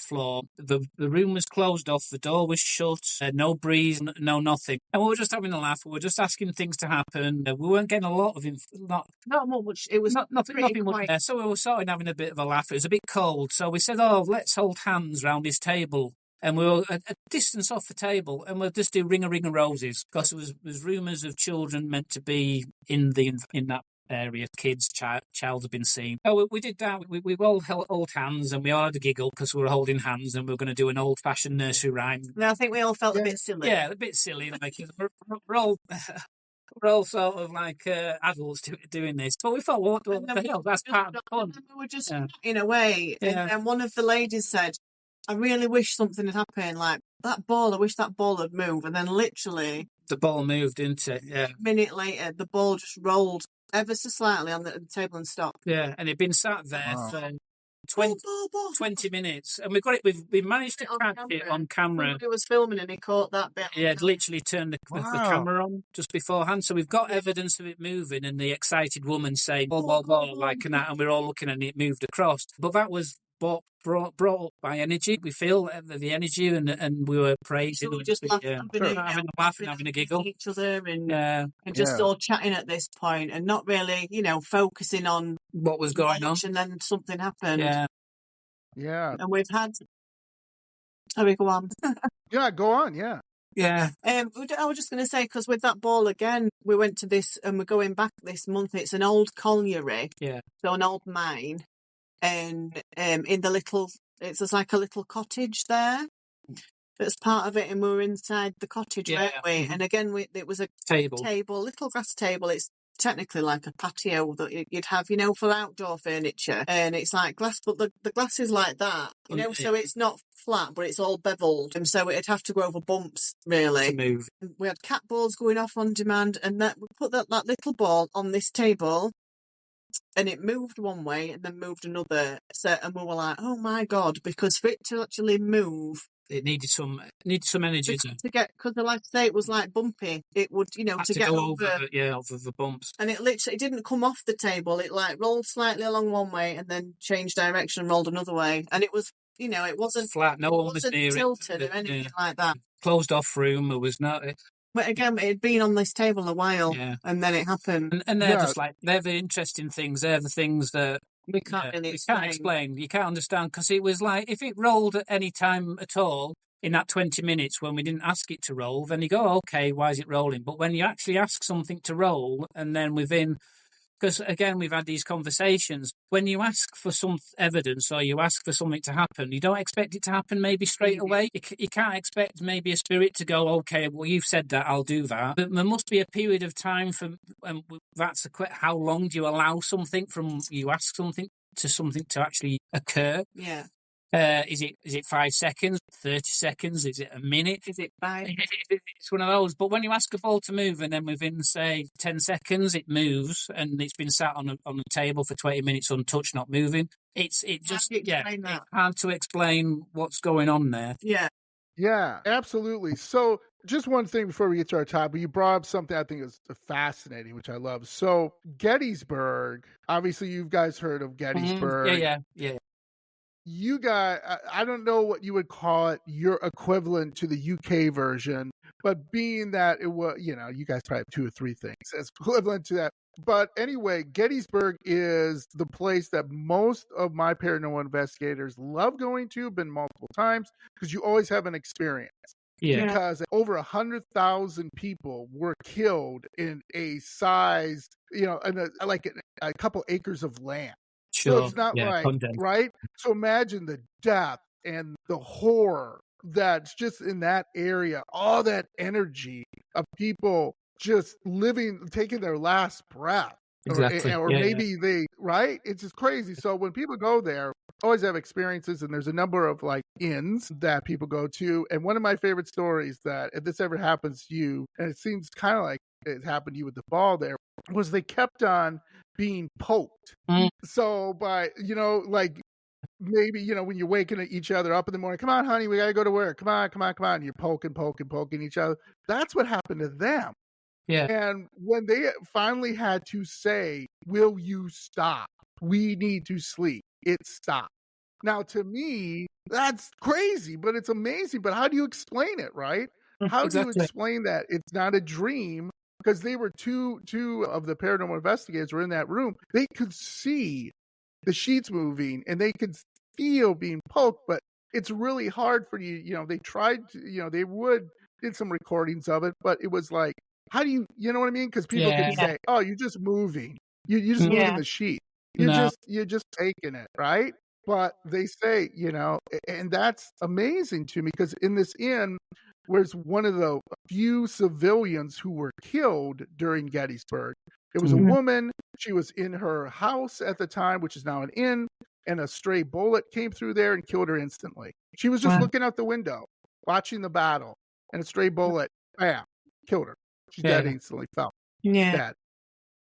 floor. The room was closed off. The door was shut. No breeze, no nothing. And we were just having a laugh. We were just asking things to happen. We weren't getting a lot of
not much. It was
nothing much there. So we were sort of having a bit of a laugh. It was a bit cold. So we said, "Oh, let's hold hands round this table." and we were a distance off the table, and we'll just do Ring a Roses, because there was rumours of children meant to be in that area. Kids, child had been seen. Oh, we did that. We all held hands, and we all had a giggle because we were holding hands, and we were going to do an old-fashioned nursery rhyme.
No, I think we all felt a bit silly.
Yeah, a bit silly. Like we're all. We're all sort of like adults doing this, but we thought, what the hell? That's part of the fun.
We were just in a way, and one of the ladies said, "I really wish something had happened. Like that ball, I wish that ball had moved." And then literally,
the ball moved into it. Yeah.
A minute later, the ball just rolled ever so slightly on the table and stopped.
Yeah, and it'd been sat there for 20 minutes, and we managed to catch it on camera.
Somebody was filming and he caught that bit.
Yeah, it literally turned the camera on just beforehand, so we've got evidence of it moving, and the excited woman saying "blah blah blah" like that, and we're all looking and it moved across. But that was brought up by energy. We feel the energy, and we were praising.
So we just having
a laugh and having a giggle
each other, and just all chatting at this point, and not really, focusing on
what was going on.
And then something happened.
Yeah.
And we've had. Sorry, go on.
Yeah, go on. Yeah.
Yeah.
I was just going to say, because with that ball again, we went to this, and we're going back this month. It's an old colliery.
Yeah.
So an old mine. And in the it's like a little cottage there. That's part of it, and we were inside the cottage, weren't we? And again, it was a little grass table. It's technically like a patio that you'd have, for outdoor furniture. And it's like glass, but the glass is like that, so it's not flat, but it's all beveled. And so it'd have to go over bumps, really.
To move.
We had cat balls going off on demand, and we put that little ball on this table. And it moved one way and then moved another. So, and we were like, "Oh my God!" Because for it to actually move,
it needed some energy
to get. Because, like I say, it was like bumpy. It would, to get
go over the bumps.
And it literally didn't come off the table. It like rolled slightly along one way and then changed direction and rolled another way. And it was, it wasn't
flat. No one was near
tilted or anything like that.
Closed off room. It was not.
But again, it had been on this table a while, and then it happened.
And they're just they're the interesting things. They're the things that
we can't really
explain. You can't understand, because it was like, if it rolled at any time at all in that 20 minutes when we didn't ask it to roll, then you go, okay, why is it rolling? But when you actually ask something to roll, and then because again, we've had these conversations, when you ask for some evidence or you ask for something to happen, you don't expect it to happen maybe straight away. You can't expect maybe a spirit to go, okay, well, you've said that, I'll do that. But there must be a period of time how long do you allow something from you ask something to actually occur?
Yeah.
Is it 5 seconds, 30 seconds? Is it a minute?
Is it 5?
It's one of those. But when you ask a ball to move, and then within, say, 10 seconds it moves, and it's been sat on a table for 20 minutes untouched, not moving, it's hard to explain what's going on there.
Yeah, absolutely. So just one thing before we get to our topic, you brought up something I think is fascinating, which I love. So Gettysburg, obviously you guys heard of Gettysburg.
Mm-hmm. Yeah.
You guys, I don't know what you would call it, your equivalent to the UK version, but being that it was, you guys probably have 2 or 3 things as equivalent to that. But anyway, Gettysburg is the place that most of my paranormal investigators love going to, been multiple times, because you always have an experience.
Yeah.
Because over 100,000 people were killed in a size, like a couple acres of land.
Sure.
So it's not right? So imagine the death and the horror that's just in that area, all that energy of people just taking their last breath.
Exactly.
Or maybe they, right? It's just crazy. So when people go there, always have experiences, and there's a number of inns that people go to. And one of my favorite stories that, if this ever happens to you, and it seems kind of like it happened to you with the ball there, was they kept on being poked. So by, maybe, when you're waking each other up in the morning, come on, honey, we got to go to work. Come on. You're poking each other. That's what happened to them.
Yeah.
And when they finally had to say, will you stop? We need to sleep. It stopped. Now, to me, that's crazy, but it's amazing. But how do you explain it, right? How do you explain that it's not a dream? Because they were two of the paranormal investigators were in that room. They could see the sheets moving, and they could feel being poked, but it's really hard for you. They tried to, they did some recordings of it, but it was like, how do you know what I mean? Because people
Yeah.
could say, oh, you're just moving. You're just
Mm.
moving
Yeah.
the sheet.
No.
You're just taking it, right? But they say, and that's amazing to me because in this inn was one of the few civilians who were killed during Gettysburg. It was a
Mhm.
woman. She was in her house at the time, which is now an inn, and a stray bullet came through there and killed her instantly. She was just
Wow.
looking out the window, watching the battle, and a stray bullet, bam, killed her. She's dead
Yeah.
instantly, fell
Yeah.
dead.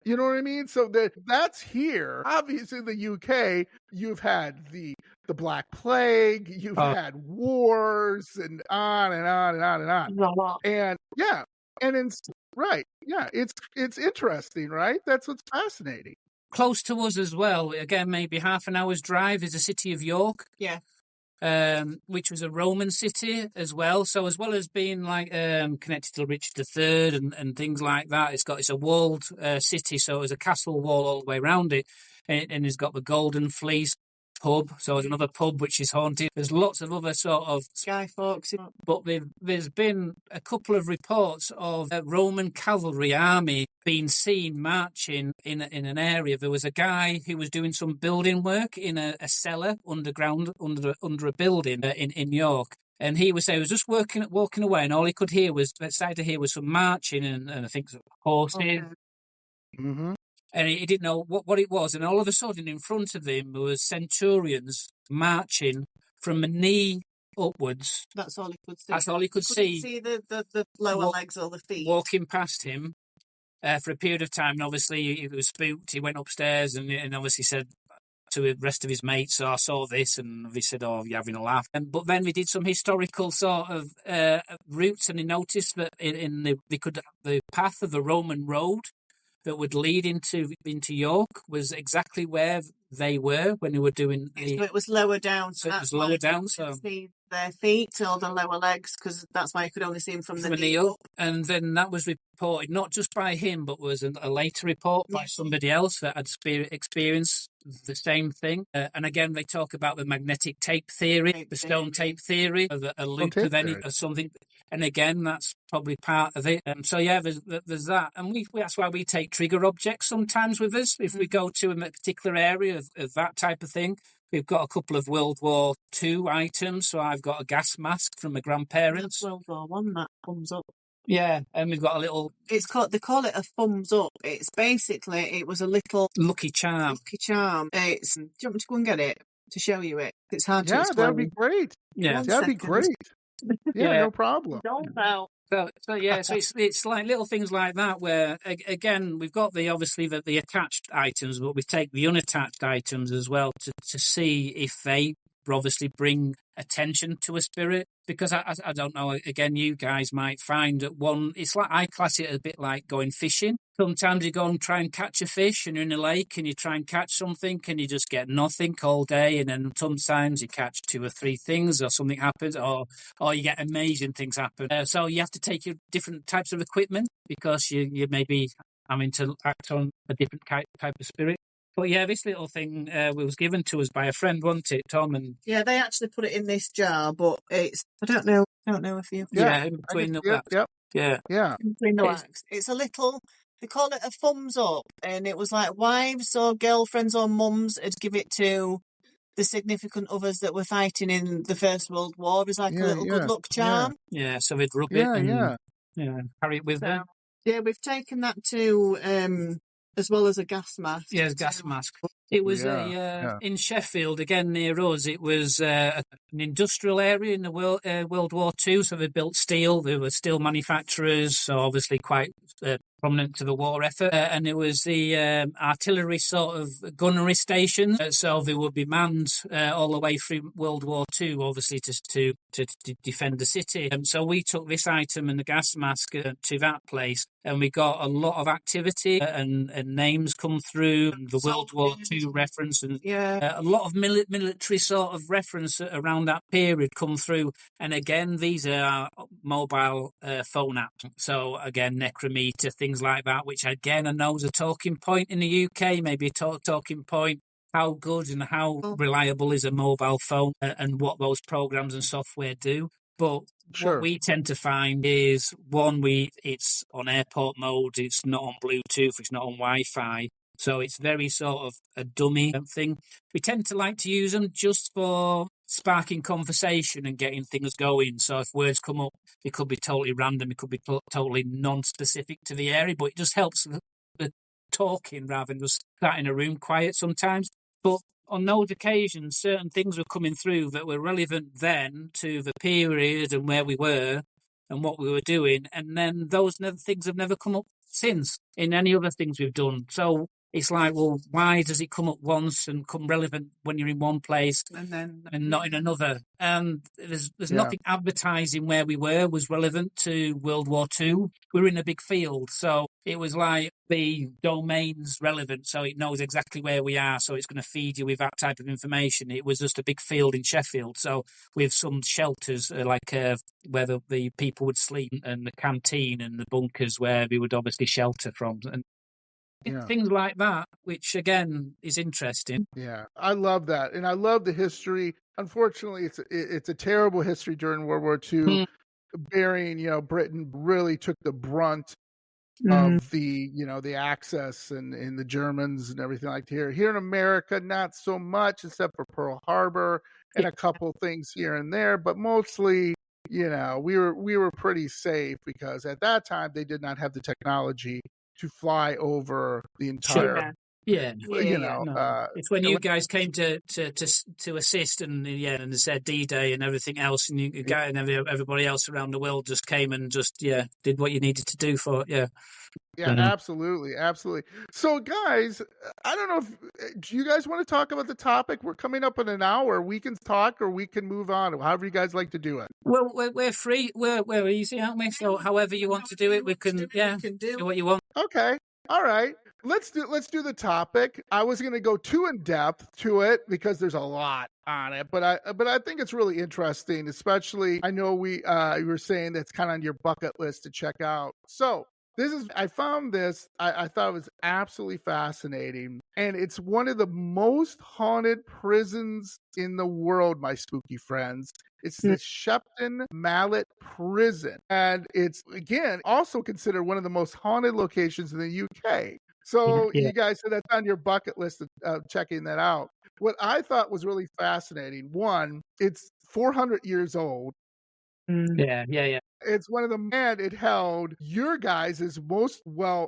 You know what I mean? So that's here. Obviously, in the UK, you've had the Black Plague, you've
Oh.
had wars, and on and on and on and on.
A lot.
And yeah, and it's right. Yeah, it's interesting, right? That's what's fascinating.
Close to us as well, again, maybe half an hour's drive, is the city of York.
Yeah.
Which was a Roman city as well. So as well as being like connected to Richard III and things like that, it's a walled city, so there's a castle wall all the way around it, and it's got the Golden Fleece pub. So there's another pub which is haunted. There's lots of other sort of
Sky Fox.
but there's been a couple of reports of a Roman cavalry army being seen marching in an area. There was a guy who was doing some building work in a cellar underground under a building in York. And he was just walking away, and all he could hear was some marching and I think some horses.
Okay.
Mm-hmm.
And he didn't know what it was. And all of a sudden, in front of him was centurions marching from a knee upwards.
That's all he could see.
That's all he could see.
See the lower legs or the feet.
Walking past him for a period of time. And obviously, he was spooked. He went upstairs and obviously said to the rest of his mates, "Oh, I saw this," and they said, "Oh, you're having a laugh." But then we did some historical sort of routes, and he noticed that the path of the Roman road that would lead into York was exactly where they were when they were doing the.
So it was lower down.
So it was lower down. So
see their feet or the lower legs, because that's why you could only see them from the knee up.
And then that was reported not just by him, but was a later report by somebody else that had experienced the same thing. And again, they talk about the magnetic tape theory, the stone tape theory, of a loop of any or something. And again, that's probably part of it. So yeah, there's that, and that's why we take trigger objects sometimes with us if we go to a particular area of that type of thing. We've got a couple of World War II items. So I've got a gas mask from my grandparents.
World War One that comes up.
Yeah, and we've got a little.
They call it a thumbs up. It's basically it was a little
lucky charm.
Lucky charm. Do you want me to go and get it to show you it? It's hard to explain.
Yeah, that'd be great.
Yeah,
that'd be great. Yeah, no problem.
Don't know.
So yeah, so it's like little things like that where again we've got the attached items, but we take the unattached items as well to see if they obviously bring attention to a spirit. Because I don't know, again, you guys might find that it's like, I class it a bit like going fishing. Sometimes you go and try and catch a fish and you're in a lake and you try and catch something and you just get nothing all day, and then sometimes you catch 2 or 3 things or something happens, or you get amazing things happen. So you have to take your different types of equipment because you may be having to act on a different type of spirit. But yeah, this little thing was given to us by a friend, wasn't it, Tom? And
yeah, they actually put it in this jar, but it's I don't know if you
in between the wax.
Yeah.
In between the wax. It's a little. They call it a thumbs up, and it was like wives or girlfriends or mums would give it to the significant others that were fighting in the First World War. It was like a little good luck charm.
Yeah, so they'd rub it and carry it with them.
Yeah, we've taken that to as well as a gas mask.
Yeah, gas mask. It was in Sheffield, again near us. It was an industrial area in the World War II, so they built steel. They were steel manufacturers, so obviously quite prominent to the war effort. And it was the artillery sort of gunnery stations, so they would be manned all the way through World War II, obviously to defend the city. So we took this item and the gas mask to that place, and we got a lot of activity and names come through, and the World War II reference, and a lot of military sort of reference around that period come through. And again, these are mobile phone apps. So again, necrometer, things like that, which again I know is a talking point in the UK, maybe a talking point how good and how reliable is a mobile phone and what those programs and software do. But what we tend to find is, one, it's on airport mode, it's not on Bluetooth, it's not on Wi-Fi. So it's very sort of a dummy thing. We tend to like to use them just for sparking conversation and getting things going. So if words come up, it could be totally random, it could be totally non-specific to the area, but it just helps the talking rather than just sat in a room quiet sometimes. But on those occasions, certain things were coming through that were relevant then to the period and where we were and what we were doing. And then those things have never come up since in any other things we've done. So it's like, well, why does it come up once and come relevant when you're in one place and not in another? And there's nothing advertising where we were was relevant to World War II. We were in a big field, so it was like the domain's relevant, so it knows exactly where we are, so it's going to feed you with that type of information. It was just a big field in Sheffield, so with some shelters where the people would sleep, and the canteen and the bunkers where we would obviously shelter from. And things like that, which again is interesting.
Yeah, I love that, and I love the history. Unfortunately, it's a terrible history during World War II. Burying, Britain really took the brunt of the access and the Germans and everything like here. Here in America, not so much, except for Pearl Harbor and a couple things here and there, but mostly, we were pretty safe because at that time they did not have the technology to fly over the entire.
It's when you guys came to assist and said D-Day and everything else, and everybody else around the world just came and just did what you needed to do for it.
Absolutely. So guys, I don't know if do you guys want to talk about the topic? We're coming up in an hour. We can talk or we can move on, however you guys like to do it.
Well, we're free. We're easy, aren't we? So however you want to do it, we can do what you want.
Okay. All right. Let's do the topic. I was going to go too in depth to it because there's a lot on it, but I think it's really interesting, especially I know you were saying that's kind of on your bucket list to check out. So I found this, I thought it was absolutely fascinating. And it's one of the most haunted prisons in the world, my spooky friends. It's the Shepton Mallet prison. And it's, again, also considered one of the most haunted locations in the UK. So you guys said that's on your bucket list of checking that out. What I thought was really fascinating, one, it's 400 years old.
Yeah.
It's one of it held your guys'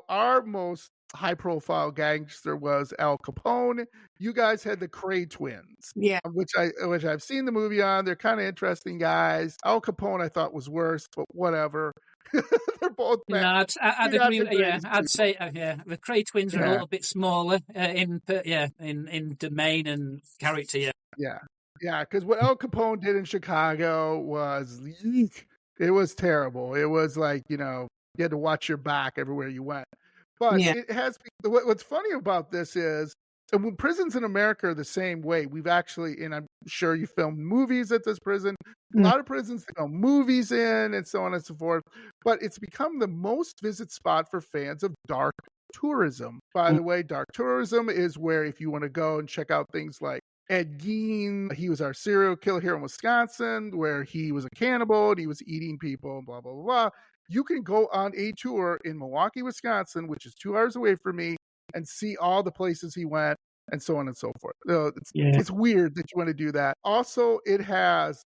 our most high profile gangster was Al Capone. You guys had the Cray twins.
Yeah.
Which I've seen the movie on. They're kind of interesting guys. Al Capone I thought was worse, but whatever. They're both bad.
No, I'd agree. I'd say the Cray twins are a little bit smaller in domain and character.
Yeah, because what Al Capone did in Chicago was it was terrible. It was like, you had to watch your back everywhere you went. But it has, what's funny about this is, and when prisons in America are the same way, we've actually, and I'm sure you filmed movies at this prison, a lot of prisons film movies in and so on and so forth, but it's become the most visit spot for fans of dark tourism. By the way, dark tourism is where if you want to go and check out things like Ed Gein, he was our serial killer here in Wisconsin, where he was a cannibal and he was eating people, blah, blah, blah, blah. You can go on a tour in Milwaukee, Wisconsin, which is 2 hours away from me, and see all the places he went and so on and so forth. It's weird that you want to do that. Also,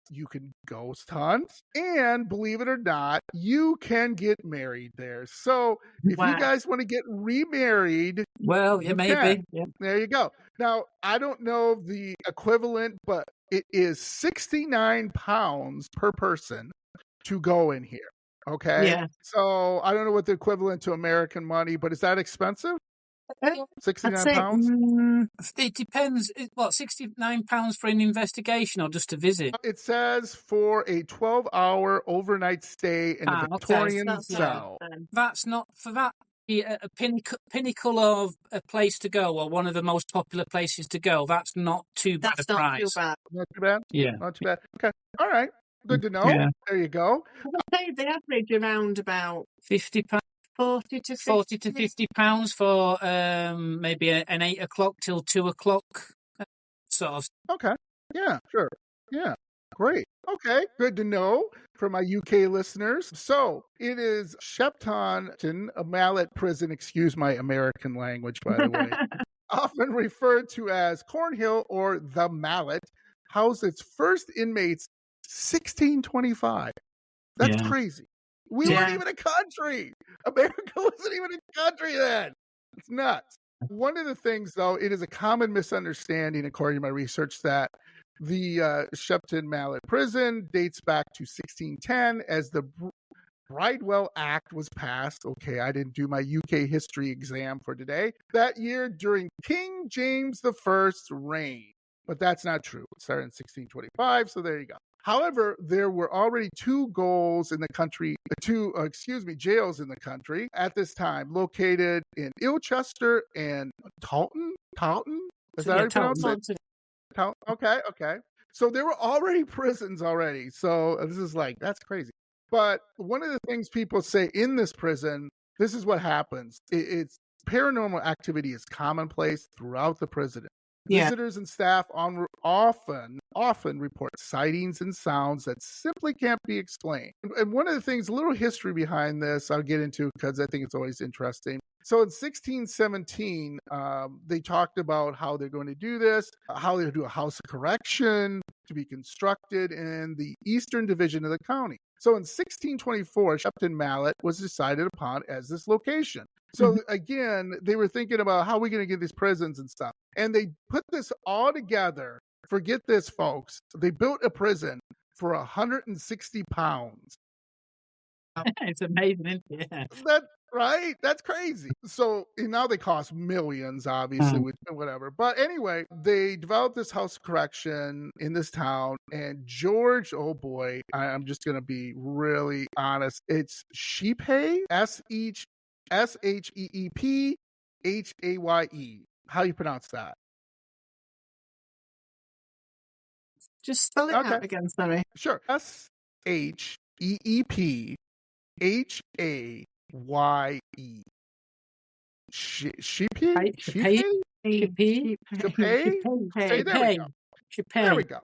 you can ghost hunt, and believe it or not, you can get married there. So if you guys want to get remarried,
maybe. Yeah.
There you go. Now, I don't know the equivalent, but it is 69 pounds per person to go in here. Okay.
Yeah.
So I don't know what the equivalent to American money, but is that expensive? 69 pounds?
It depends. 69 pounds for an investigation or just a visit?
It says for a 12-hour overnight stay in a Victorian cell.
That's not for that. A pinnacle of a place to go, or one of the most popular places to go. That's not too bad a price.
Not
too bad?
Yeah.
Not too bad. Okay. All right. Good to know. Yeah. There you go.
They average around about
£50.
40 to
50 £40 to £50 for maybe an 8 o'clock till 2 o'clock sort of.
Okay. Yeah, sure. Yeah. Great. Okay. Good to know for my UK listeners. So it is Shepton, a Mallet prison. Excuse my American language, by the way. Often referred to as Cornhill or the Mallet, housed its first inmates 1625. That's
Yeah.
crazy. We weren't even a country. America wasn't even a country then. It's nuts. One of the things, though, it is a common misunderstanding, according to my research, that the Shepton Mallet prison dates back to 1610 as the Bridewell Act was passed. Okay, I didn't do my UK history exam for today. That year during King James I's reign. But that's not true. It started in 1625, so there you go. However, there were already two jails in the country at this time, located in Ilchester and Taunton. Is that how you pronounce it? Okay. So there were already prisons already. So this is that's crazy. But one of the things people say in this prison, this is what happens. It's paranormal activity is commonplace throughout the prison. Visitors and staff often report sightings and sounds that simply can't be explained. And one of the things, a little history behind this, I'll get into because I think it's always interesting. So in 1617, they talked about how they're going to do this, how they do a house of correction to be constructed in the eastern division of the county. So in 1624, Shepton Mallet was decided upon as this location. So again, they were thinking about how are we going to get these prisons and stuff. And they put this all together. Forget this, folks. They built a prison for 160 pounds.
It's amazing, isn't it? Yeah.
Right? That's crazy. So now they cost millions, obviously, with whatever. But anyway, they developed this house of correction in this town. And George, oh boy, I'm just going to be really honest. It's Sheephay, Sheephaye. How do you pronounce that?
Just spell it out again, sorry.
Sure. Sheephaye. Sheephay? There we go.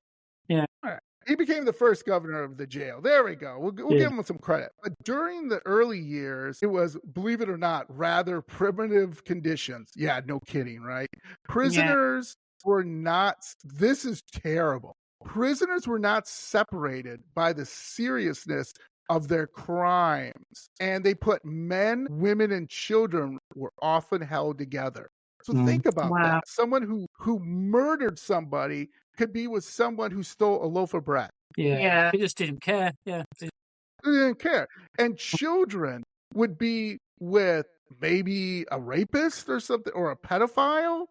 Yeah.
All right. He became the first governor of the jail. There we go. We'll give him some credit. But during the early years, it was, believe it or not, rather primitive conditions. Yeah, no kidding, right? Prisoners were not, this is terrible. Prisoners were not separated by the seriousness of their crimes. And they put men, women, and children were often held together. So think about that. Someone who murdered somebody could be with someone who stole a loaf of bread.
Yeah. He just didn't care. Yeah.
They didn't care. And children would be with maybe a rapist or something, or a pedophile.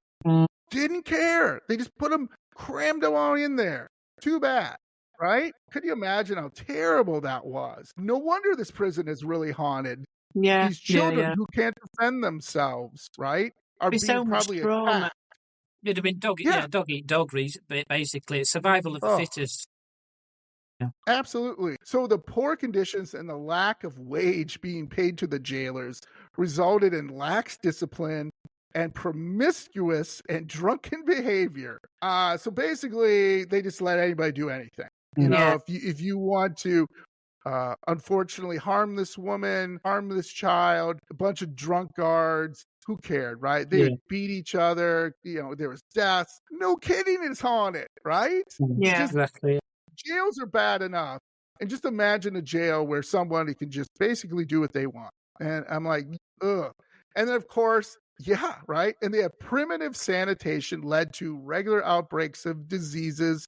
Didn't care. They just crammed them all in there. Too bad. Right? Could you imagine how terrible that was? No wonder this prison is really haunted.
Yeah.
These children who can't defend themselves, right, are being
so
probably
much trauma.
attacked.
It'd have been dog eat dog, basically. It's survival of the fittest. Yeah.
Absolutely. So the poor conditions and the lack of wage being paid to the jailers resulted in lax discipline and promiscuous and drunken behavior. So basically, they just let anybody do anything. You know, if you want to, unfortunately, harm this woman, harm this child, a bunch of drunk guards, who cared, right? They would beat each other. You know, there was deaths. No kidding, it's haunted, right?
Yeah,
exactly.
Jails are bad enough. And just imagine a jail where somebody can just basically do what they want. And I'm like, ugh. And then, of course, right? And they have primitive sanitation led to regular outbreaks of diseases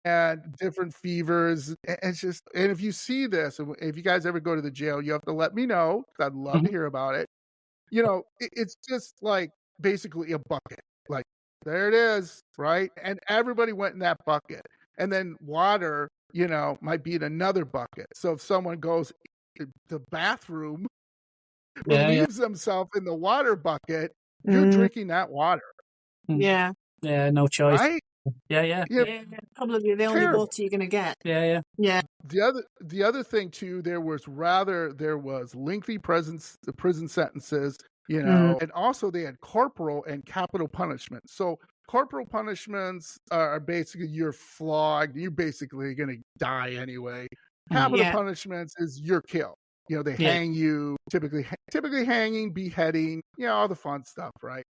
and different fevers. And it's just, and if you see this, if you guys ever go to the jail, you have to let me know. I'd love to hear about it. You know, it's just like basically a bucket. Like, there it is, right? And everybody went in that bucket. And then water, you know, might be in another bucket. So if someone goes to the bathroom, relieves themselves in the water bucket, you're drinking that water.
Yeah.
Yeah, no choice.
Right?
Yeah.
Probably the only water you're going to get.
Yeah.
The other thing too, there was lengthy prison sentences, you know, and also they had corporal and capital punishment. So corporal punishments are basically you're flogged. You're basically going to die anyway. Capital punishments is you're killed. They hang you, typically hanging, beheading, all the fun stuff, right?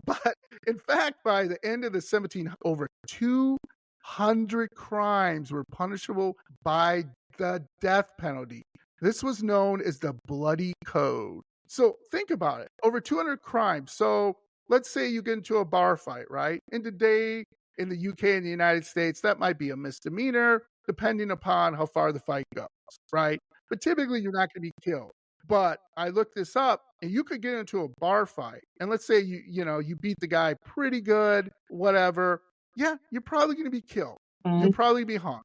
But in fact, by the end of the 1700s, over 200 crimes were punishable by the death penalty. This was known as the Bloody Code. So think about it. Over 200 crimes. So let's say you get into a bar fight, right? And today in the UK and the United States, that might be a misdemeanor, depending upon how far the fight goes, right? But typically you're not going to be killed. But I looked this up, and you could get into a bar fight, and let's say you beat the guy pretty good, whatever. Yeah, you're probably going to be killed. You'll probably be hung,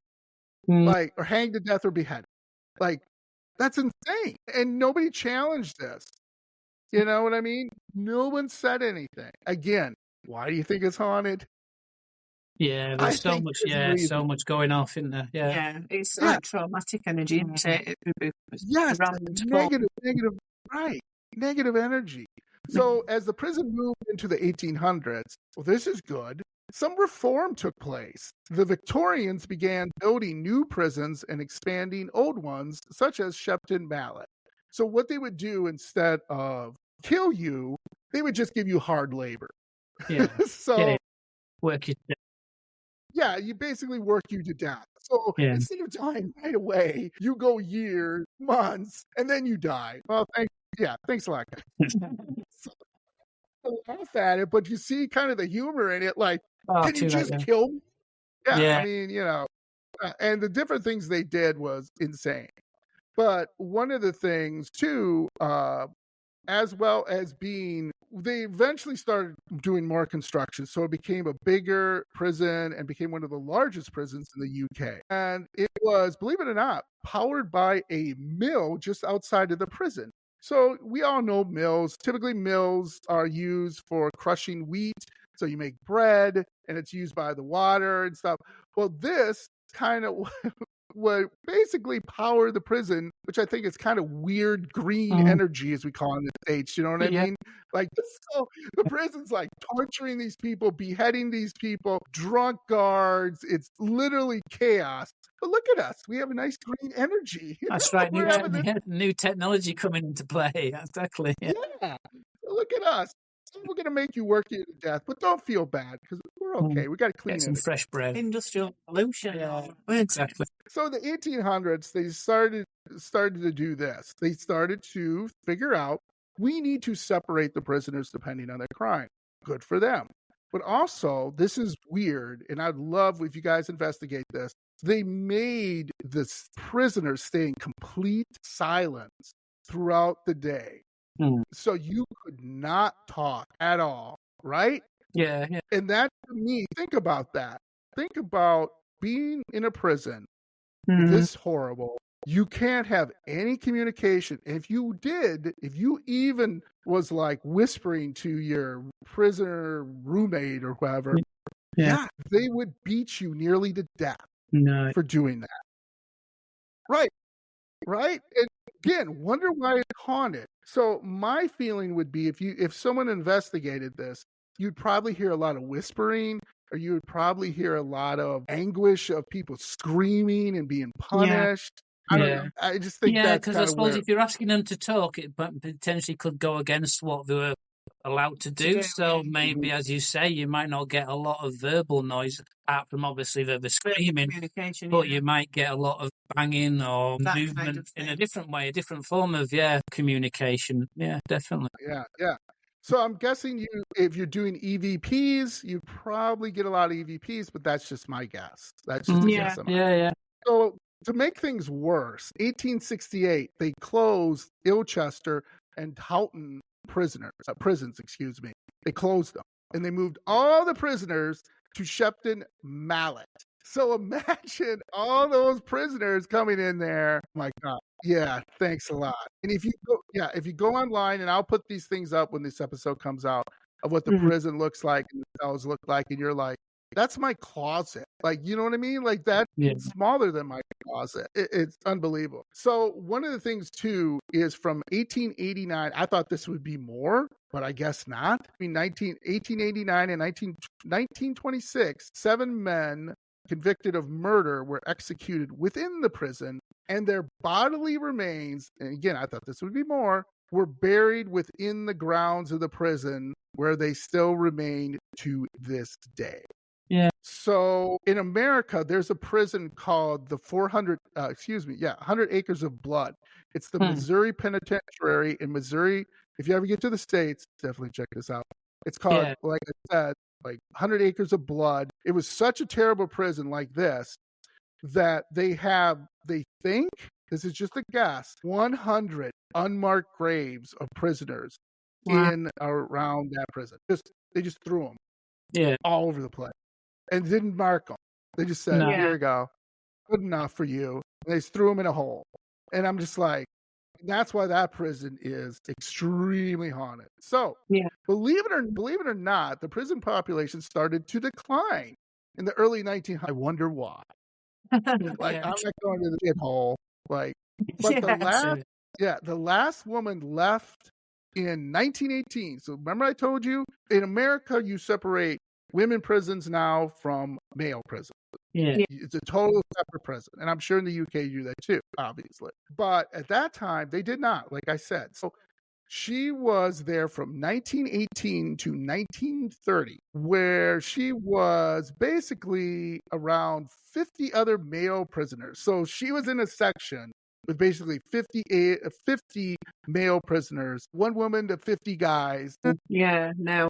or hanged to death or beheaded. That's insane, and nobody challenged this. You know what I mean? No one said anything. Again, why do you think it's haunted?
Yeah, there's so much. Yeah, so much going off in there. Yeah,
it's like traumatic energy.
Yes, negative. Right, negative energy. So as the prison moved into the 1800s, well, this is good. Some reform took place. The Victorians began building new prisons and expanding old ones, such as Shepton, Mallet. So what they would do instead of kill you, they would just give you hard labor.
Yeah. Work it.
Yeah, you basically work you to death. So instead of dying right away, you go years, months, and then you die. Well, thanks a lot, guys. So, I laugh at it, but you see kind of the humor in it. Like, can you just kill me? Yeah, I mean, and the different things they did was insane. But one of the things too, as well as they eventually started doing more construction. So it became a bigger prison and became one of the largest prisons in the UK. And it was, believe it or not, powered by a mill just outside of the prison. So we all know mills. Typically mills are used for crushing wheat. So you make bread and it's used by the water and stuff. Well, this kind of would basically power the prison, which I think is kind of weird green energy, as we call it in the States. You know what I mean? Like, so the prison's like torturing these people, beheading these people, drunk guards. It's literally chaos. But look at us. We have a nice green energy.
That's right. New technology coming into play. Exactly.
Yeah. Look at us. We're going to make you work you to death, but don't feel bad because we're okay. We got to clean
some fresh bread.
Industrial pollution.
Yeah, exactly.
So in the 1800s, they started to do this. They started to figure out we need to separate the prisoners depending on their crime. Good for them. But also, this is weird, and I'd love if you guys investigate this. They made the prisoners stay in complete silence throughout the day. So you could not talk at all, right?
Yeah.
And that, to me, think about that. Think about being in a prison this horrible. You can't have any communication. If you even was like whispering to your prisoner roommate or whoever, they would beat you nearly to death for doing that. Right. And again, wonder why it's haunted. So my feeling would be if someone investigated this, you'd probably hear a lot of whispering, or you would probably hear a lot of anguish of people screaming and being punished. I don't know. I just think that's
because I suppose if you're asking them to talk, it potentially could go against what they were allowed to do. So maybe, as you say, you might not get a lot of verbal noise, apart from obviously the screaming, but you might get a lot of banging or that movement kind of in a different way, a different form of communication. Yeah, definitely.
Yeah. So I'm guessing if you're doing EVPs, you probably get a lot of EVPs, but that's just my guess. That's just a guess.
Yeah.
So to make things worse, 1868, they closed Ilchester and Houghton prisons. They closed them, and they moved all the prisoners to Shepton, Mallet. So imagine all those prisoners coming in there. Oh my God. Yeah, thanks a lot. And if you go online, and I'll put these things up when this episode comes out, of what the prison looks like and the cells look like, and you're like, That's my closet. Like, you know what I mean? Like that's smaller than my closet. It's unbelievable. So one of the things too is from 1889. I thought this would be more, but I guess not. Between 1889 and 1926, 7 men convicted of murder were executed within the prison, and their bodily remains, and again, I thought this would be more, were buried within the grounds of the prison, where they still remain to this day.
Yeah.
So in America, there's a prison called the 100 Acres of Blood. It's the Missouri Penitentiary in Missouri. If you ever get to the States, definitely check this out. It's called, like I said, like 100 Acres of Blood. It was such a terrible prison like this that they think, this is just a guess, 100 unmarked graves of prisoners in around that prison. They just threw them all over the place and didn't mark them. They just said, here you go. Good enough for you. And they just threw them in a hole. And I'm just like, that's why that prison is extremely haunted. So, believe it or not, the prison population started to decline in the early 1900s. I wonder why. Like, I'm not going to the shithole. Like, but the last woman left in 1918. So remember I told you, in America, you separate women prisons now from male prisons.
Yeah.
It's a total separate prison. And I'm sure in the UK you do that too, obviously. But at that time, they did not, like I said. So she was there from 1918 to 1930, where she was basically around 50 other male prisoners. So she was in a section with basically 50 male prisoners, one woman to 50 guys.
Yeah, no.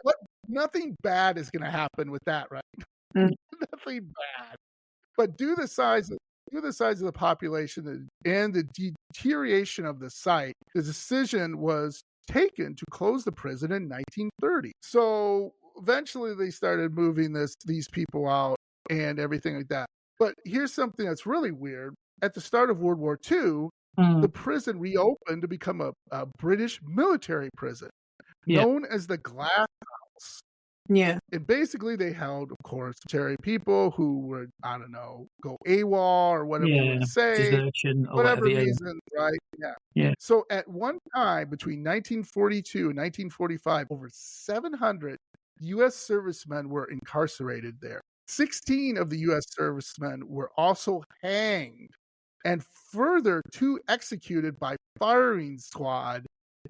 Nothing bad is going to happen with that, right? Nothing bad. But due to the size of the population and the deterioration of the site, the decision was taken to close the prison in 1930. So eventually they started moving these people out and everything like that. But here's something that's really weird. At the start of World War II, the prison reopened to become a British military prison known as the Glass House.
Yeah.
And basically they held, of course, military people who would, I don't know, go AWOL or whatever you want to say.
Desertion or
whatever reason, right?
Yeah.
So at one time, between 1942 and 1945, over 700 U.S. servicemen were incarcerated there. 16 of the U.S. servicemen were also hanged, and further 2 executed by firing squad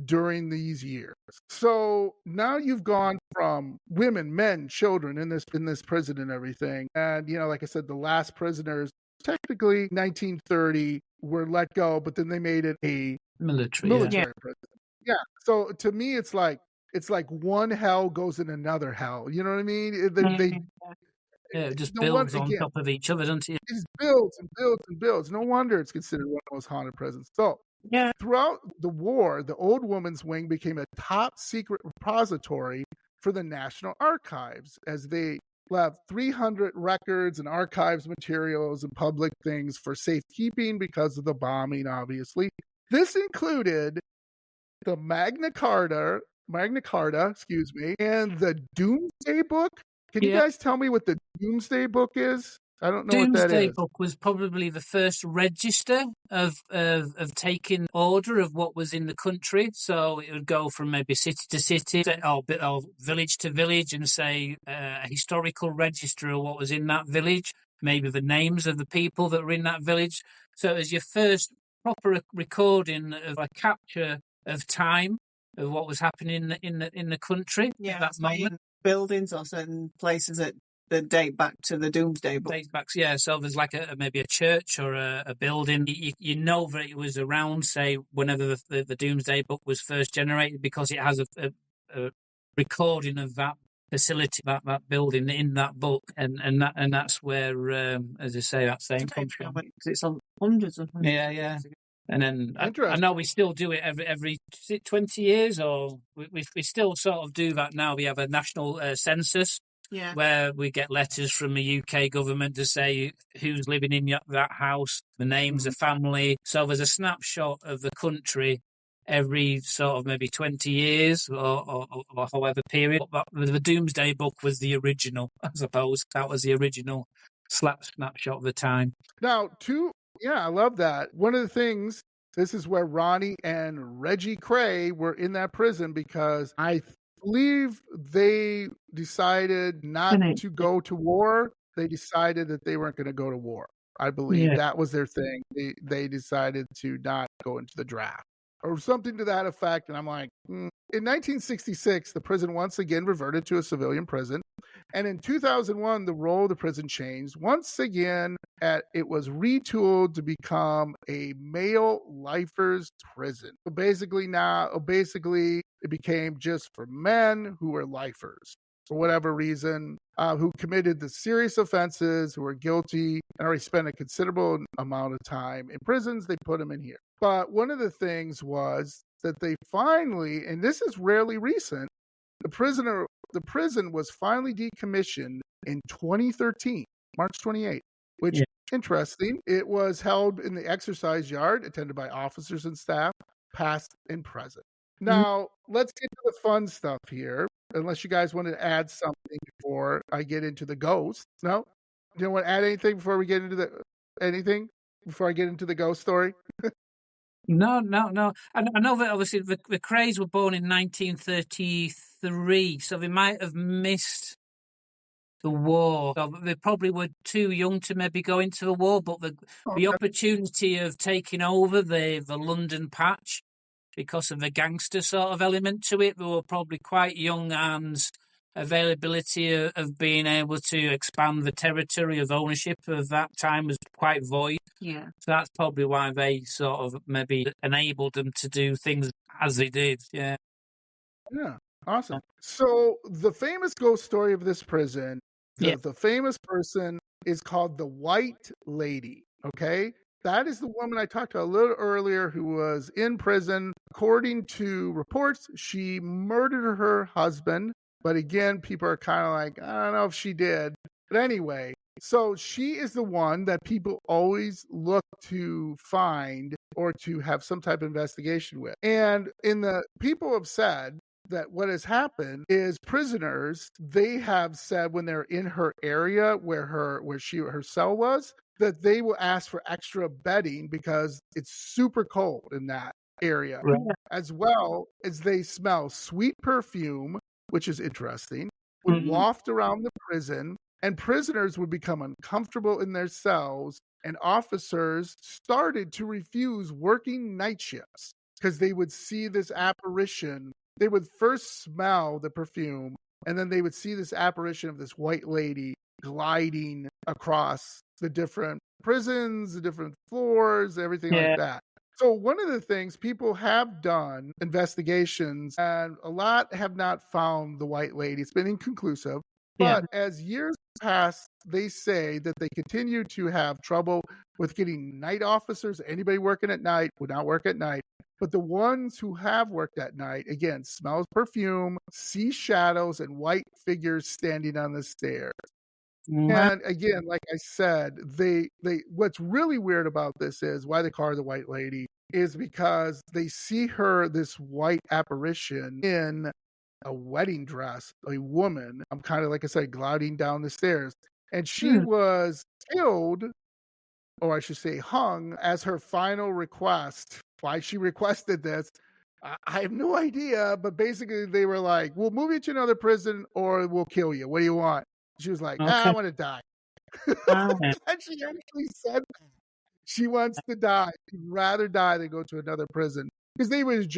during these years. So now you've gone from women, men, children in this prison and everything. And, like I said, the last prisoners, technically 1930, were let go, but then they made it a military prison. Yeah. So to me, it's like one hell goes in another hell. You know what I mean?
It just builds on top of each other, doesn't it?
It just builds and builds and builds. No wonder it's considered one of the most haunted prisons. So throughout the war, the Old Woman's Wing became a top secret repository for the National Archives, as they left 300 records and archives materials and public things for safekeeping because of the bombing, obviously. This included the Magna Carta, and the Doomsday Book. Can you guys tell me what the Doomsday Book is? I don't know what that is.
Doomsday Book was probably the first register of taking order of what was in the country. So it would go from maybe city to city or village to village and say a historical register of what was in that village, maybe the names of the people that were in that village. So it was your first proper recording of a capture of time of what was happening in the country at that moment.
Buildings or certain places that date back to the Doomsday Book.
Dates back, so there's like maybe a church or a building. You know that it was around, say, whenever the Doomsday Book was first generated, because it has a recording of that facility, that building in that book, and that's where, as I say, that saying comes from.
It's on hundreds of hundreds.
Yeah. And then I know we still do it every 20 years, or we still sort of do that now. We have a national census where we get letters from the UK government to say who's living in that house, the names of family. So there's a snapshot of the country every sort of maybe 20 years or however period. But the Doomsday Book was the original, I suppose. That was the original snapshot of the time.
Now, I love that. One of the things, this is where Ronnie and Reggie Cray were in that prison because I believe they decided not to go to war. They decided that they weren't going to go to war. I believe that was their thing. They decided to not go into the draft or something to that effect. And I'm like, In 1966, the prison once again reverted to a civilian prison. And in 2001, the role of the prison changed. Once again, it was retooled to become a male lifers prison. So basically, it became just for men who were lifers for whatever reason, who committed the serious offenses, who were guilty, and already spent a considerable amount of time in prisons. They put them in here. But one of the things was that they finally, and this is rarely recent, the prison was finally decommissioned in 2013, March 28th, which is interesting. It was held in the exercise yard, attended by officers and staff, past and present. Now, let's get to the fun stuff here, unless you guys want to add something before I get into the ghosts. No? You don't want to add anything before we get into before I get into the ghost story?
No. I know that obviously the Crays were born in 1933, so they might have missed the war. So they probably were too young to maybe go into the war, but the opportunity of taking over the London patch because of the gangster sort of element to it, they were probably quite young, and availability of being able to expand the territory of ownership of that time was quite void.
Yeah.
So that's probably why they sort of maybe enabled them to do things as they did. Yeah.
Yeah. Awesome. So the famous ghost story of this prison, the famous person is called the White Lady. Okay. That is the woman I talked to a little earlier who was in prison. According to reports, she murdered her husband. But again, people are kind of like, I don't know if she did. But anyway, so she is the one that people always look to find or to have some type of investigation with. And people have said that what has happened is prisoners, they have said when they're in her area where her cell was, that they will ask for extra bedding because it's super cold in that area.
Right.
As well as they smell sweet perfume, which is interesting, would waft around the prison, and prisoners would become uncomfortable in their cells, and officers started to refuse working night shifts because they would see this apparition. They would first smell the perfume, and then they would see this apparition of this white lady gliding across the different prisons, the different floors, everything like that. So one of the things people have done investigations, and a lot have not found the white lady. It's been inconclusive. But as years pass, they say that they continue to have trouble with getting night officers. Anybody working at night would not work at night. But the ones who have worked at night, again, smells perfume, see shadows, and white figures standing on the stairs. And again, like I said, they what's really weird about this is why they call her the White Lady is because they see her, this white apparition, in a wedding dress, a woman. I'm kind of, like I said, gliding down the stairs. And she was killed, or I should say hung, as her final request. Why she requested this, I have no idea. But basically they were like, we'll move you to another prison or we'll kill you. What do you want? She was like, I want to die. And she actually said that. She wants to die. She'd rather die than go to another prison. Because they would have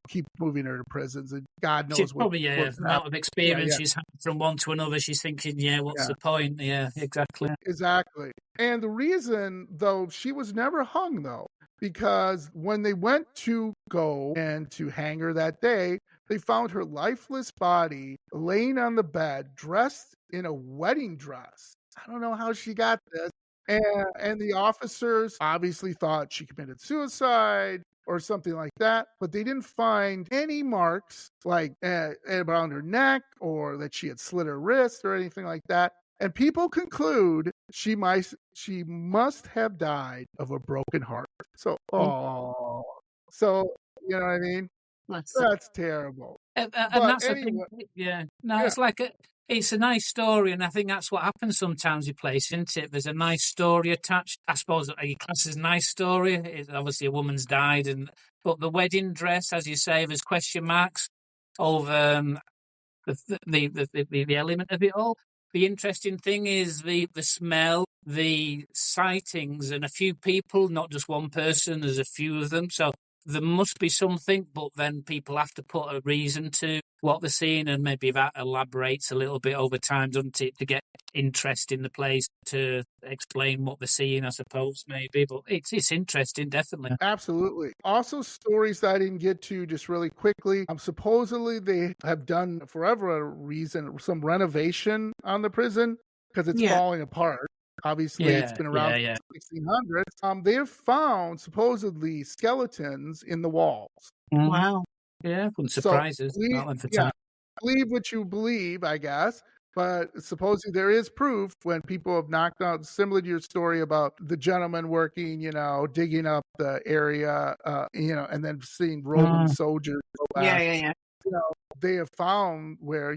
keep moving her to prisons. And God knows
she's probably,
what's
amount of experience
yeah.
she's had from one to another. She's thinking, what's the point? Yeah, exactly.
Exactly. And the reason, though, she was never hung, though, because when they went to go and to hang her that day, they found her lifeless body laying on the bed, dressed in a wedding dress. I don't know how she got this. And the officers obviously thought she committed suicide or something like that, but they didn't find any marks like around her neck or that she had slit her wrist or anything like that. And people conclude she must have died of a broken heart. So, oh, so you know what I mean? That's terrible.
And
But
that's a thing.
anyway,
Yeah. No,
yeah,
it's a nice story, and I think that's what happens sometimes with places, isn't it? There's a nice story attached. I suppose a class is a nice story. It's obviously a woman's died, but the wedding dress, as you say, there's question marks over the element of it all. The interesting thing is the smell, the sightings, and a few people, not just one person. There's a few of them, so there must be something. But then people have to put a reason to what they're seeing, and maybe that elaborates a little bit over time, doesn't it, to get interest in the place, to explain what they're seeing, I suppose, maybe. But it's interesting, definitely.
absolutely. Also, stories that I didn't get to just really quickly. Supposedly, they have done, for whatever reason, some renovation on the prison because it's falling apart. Obviously, it's been around since the 1600s. They have found, supposedly, skeletons in the walls.
Wow.
Yeah, wouldn't surprise us.
Believe what you believe, I guess. But supposedly there is proof when people have knocked out, similar to your story about the gentleman working, digging up the area, and then seeing Roman soldiers go back.
Yeah.
They have found where,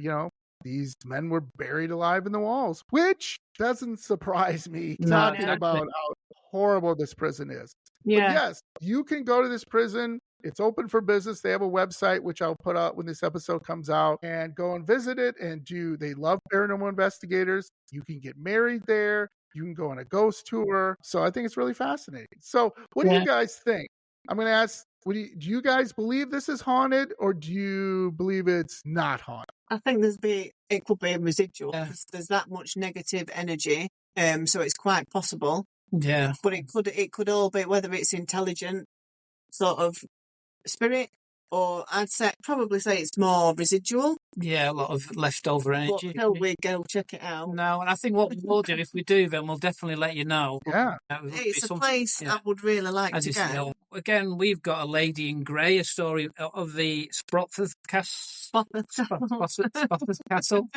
these men were buried alive in the walls, which doesn't surprise me, talking about how horrible this prison is.
Yeah.
But yes, you can go to this prison. It's open for business. They have a website, which I'll put out when this episode comes out, and go and visit it. And they love paranormal investigators. You can get married there. You can go on a ghost tour. So I think it's really fascinating. So what do you guys think? I'm going to ask, do you guys believe this is haunted, or do you believe it's not haunted?
I think it could be a residual. There's that much negative energy. So it's quite possible.
Yeah.
But it could all be, whether it's intelligent sort of spirit, or probably say it's more residual.
Yeah, a lot of leftover energy.
But until we go check it out.
No, and I think what we'll do, if we do, then we'll definitely let you know.
Yeah.
It's a place I would really like to go.
Again, we've got a lady in grey, a story of the Spotters Castle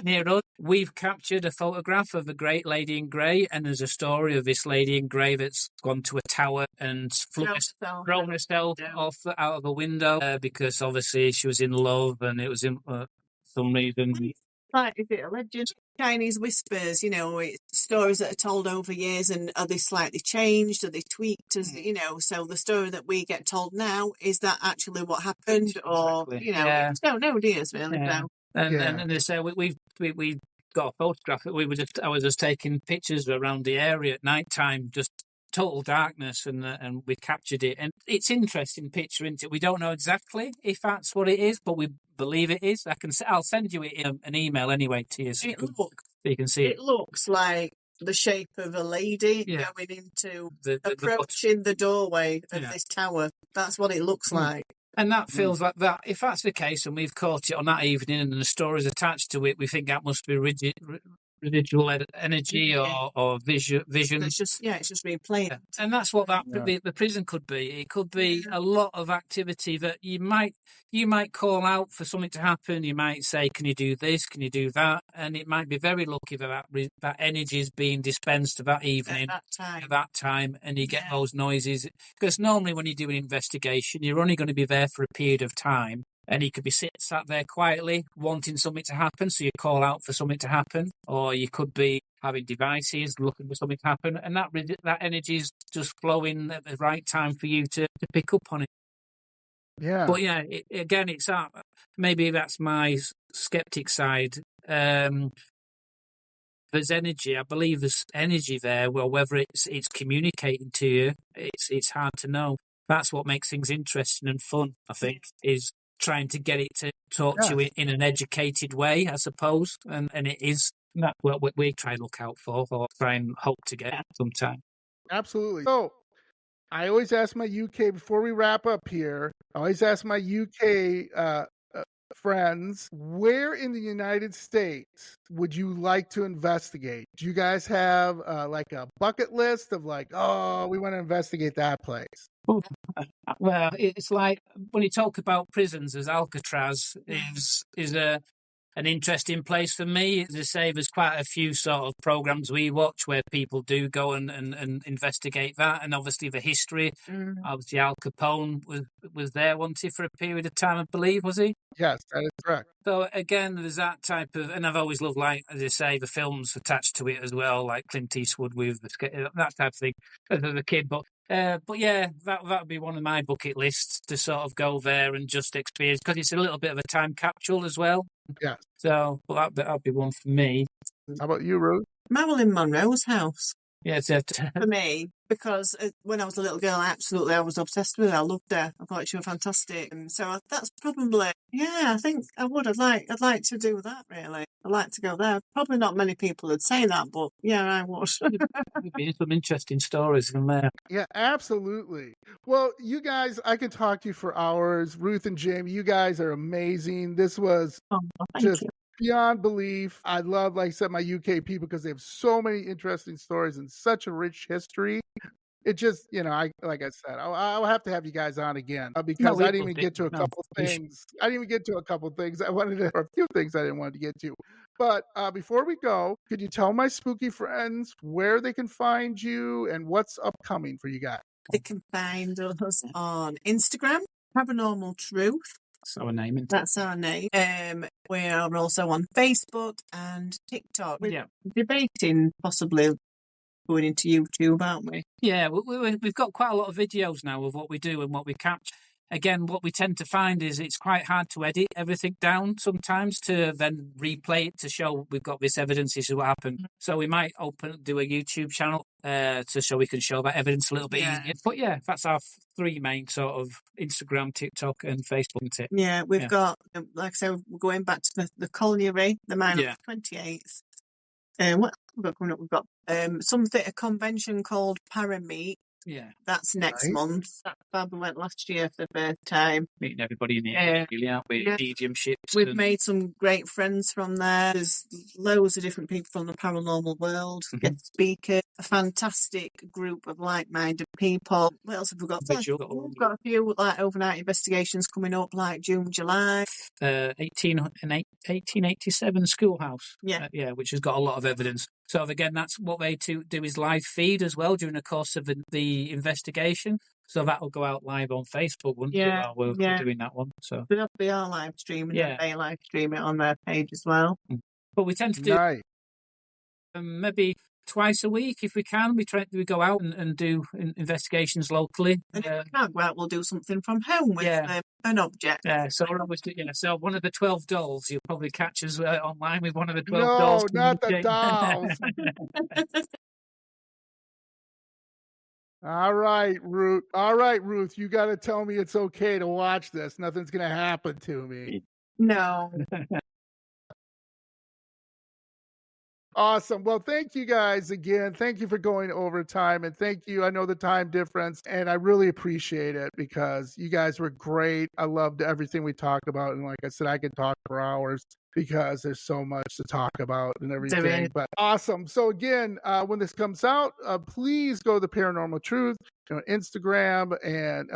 near us. We've captured a photograph of a great lady in grey, and there's a story of this lady in grey that's gone to a tower and thrown herself off out of a window because obviously she was in love, and it was in some reason.
Like, is it a legend? Chinese whispers, it's stories that are told over years, and are they slightly changed? Are they tweaked? So the story that we get told now, is that actually what happened? Or, you don't know, do you, really?
Yeah.
So.
And they say we've got a photograph. I was just taking pictures around the area at night time, just total darkness, and we captured it. And it's interesting picture, isn't it? We don't know exactly if that's what it is, but we believe it is. I'll send you it in an email anyway to you, so you can see it.
It looks like the shape of a lady going into approaching the doorway of this tower. That's what it looks like.
And that feels like that. If that's the case, and we've caught it on that evening, and the story's attached to it, we think that must be residual energy or vision.
It's just replaying.
Yeah. And that's what the prison could be. It could be a lot of activity that you might call out for something to happen. You might say, "Can you do this? Can you do that?" And it might be very lucky that energy is being dispensed that evening
at
that time, and you get those noises. Because normally when you do an investigation, you're only going to be there for a period of time. And he could be sat there quietly, wanting something to happen, so you call out for something to happen. Or you could be having devices, looking for something to happen, and that energy is just flowing at the right time for you to pick up on it.
Yeah.
But yeah, again, it's maybe that's my skeptic side. There's energy. I believe there's energy there. Well, whether it's communicating to you, it's hard to know. That's what makes things interesting and fun, I think, is trying to get it to talk to you in an educated way, I suppose. And it is what we try and look out for, or try and hope to get sometime.
Absolutely. So I always ask my UK, before we wrap up here, I always ask my UK friends, where in the United States would you like to investigate? Do you guys have like a bucket list of like, oh, we want to investigate that place?
Well, it's like when you talk about prisons, as Alcatraz is an interesting place for me. As I say, there's quite a few sort of programs we watch where people do go and investigate that, and obviously the history. Obviously, Al Capone was there, wasn't he, for a period of time, I believe, was he?
Yes, that is correct.
So again, there's that type of, and I've always loved, like, as I say, the films attached to it as well, like Clint Eastwood with that type of thing as a kid. But yeah, that would be one of my bucket lists, to sort of go there and just experience, because it's a little bit of a time capsule as well.
Yes.
So, well, that'd be one for me.
How about you, Ruth?
Marilyn Monroe's house.
Yeah,
for me, because when I was a little girl, I was obsessed with her. I loved her. I thought she was fantastic. And so that's probably, I think I would. I'd like to do that, really. I'd like to go there. Probably not many people would say that, but yeah, I would.
There'd be some interesting stories from there.
Yeah, absolutely. Well, you guys, I could talk to you for hours. Ruth and Jamie, you guys are amazing. This was
Thank you.
Beyond belief. I love, like I said, my UK people, because they have so many interesting stories and such a rich history. It just, like I said, I'll have to have you guys on again, because I didn't even get to a couple things. I didn't even get to a couple things I wanted to, or a few things I didn't want to get to. But before we go, could you tell my spooky friends where they can find you and what's upcoming for you guys?
They can find us on Instagram, Paranormal Truth.
That's
our name. We are also on Facebook and TikTok. We're debating possibly going into YouTube, aren't we?
Yeah, we've got quite a lot of videos now of what we do and what we capture. Again, what we tend to find is it's quite hard to edit everything down sometimes to then replay it to show we've got this evidence, this is what happened. So we might do a YouTube channel so we can show that evidence a little bit easier. But yeah, that's our three main sort of Instagram, TikTok and Facebook.
Yeah, we've got, like I said, we're going back to the colliery, the mine of the 28th. What we've got coming up? We've got a convention called Parameet.
Yeah,
that's next month. That we went last year for the first time.
Meeting everybody in the area, really, aren't we? Mediumships.
We've made some great friends from there. There's loads of different people from the paranormal world. Guest speakers, a fantastic group of like-minded people. What else have we got? We've got a few like overnight investigations coming up, like June, July.
1887 Schoolhouse.
Yeah,
which has got a lot of evidence. So again, that's what they do is live feed as well during the course of the investigation. So that will go out live on Facebook, wouldn't it, while we're doing that one. So
they are live streaming, and they live stream it on their page as well.
But we tend to do maybe twice a week if we can. We go out and do investigations locally.
And if we can't go out, we'll do something from home with an object.
Yeah, so we're always so one of the 12 dolls, you'll probably catch us online with one of the 12 dolls.
No, not the dolls. All right, Ruth, you got to tell me it's okay to watch this. Nothing's going to happen to me.
No.
Awesome. Well, thank you guys again. Thank you for going overtime, and thank you. I know the time difference, and I really appreciate it because you guys were great. I loved everything we talked about, and like I said, I could talk for hours because there's so much to talk about and everything. But awesome. So again, when this comes out, please go to the Paranormal Truth, Instagram, and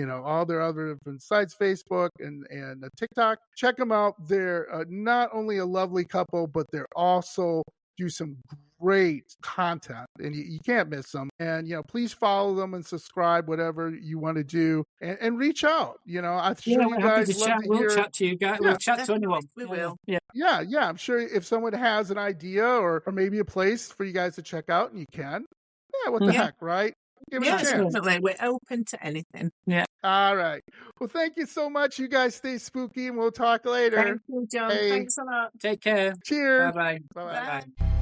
all their other different sites, Facebook and TikTok. Check them out. They're not only a lovely couple, but they're also do some great content, and you can't miss them. And please follow them and subscribe, whatever you want to do, and reach out. I'm sure you guys love to hear.
We'll chat to you guys. We'll chat to anyone.
We will.
Yeah. I'm sure if someone has an idea or maybe a place for you guys to check out, and you can. Yeah, what the heck, right? Give it a chance.
Definitely. We're open to anything.
Yeah.
All right. Well, thank you so much. You guys stay spooky, and we'll talk later.
Thank you, John. Thanks a lot.
Take care.
Cheers.
Bye-bye.
Bye-bye.
Bye.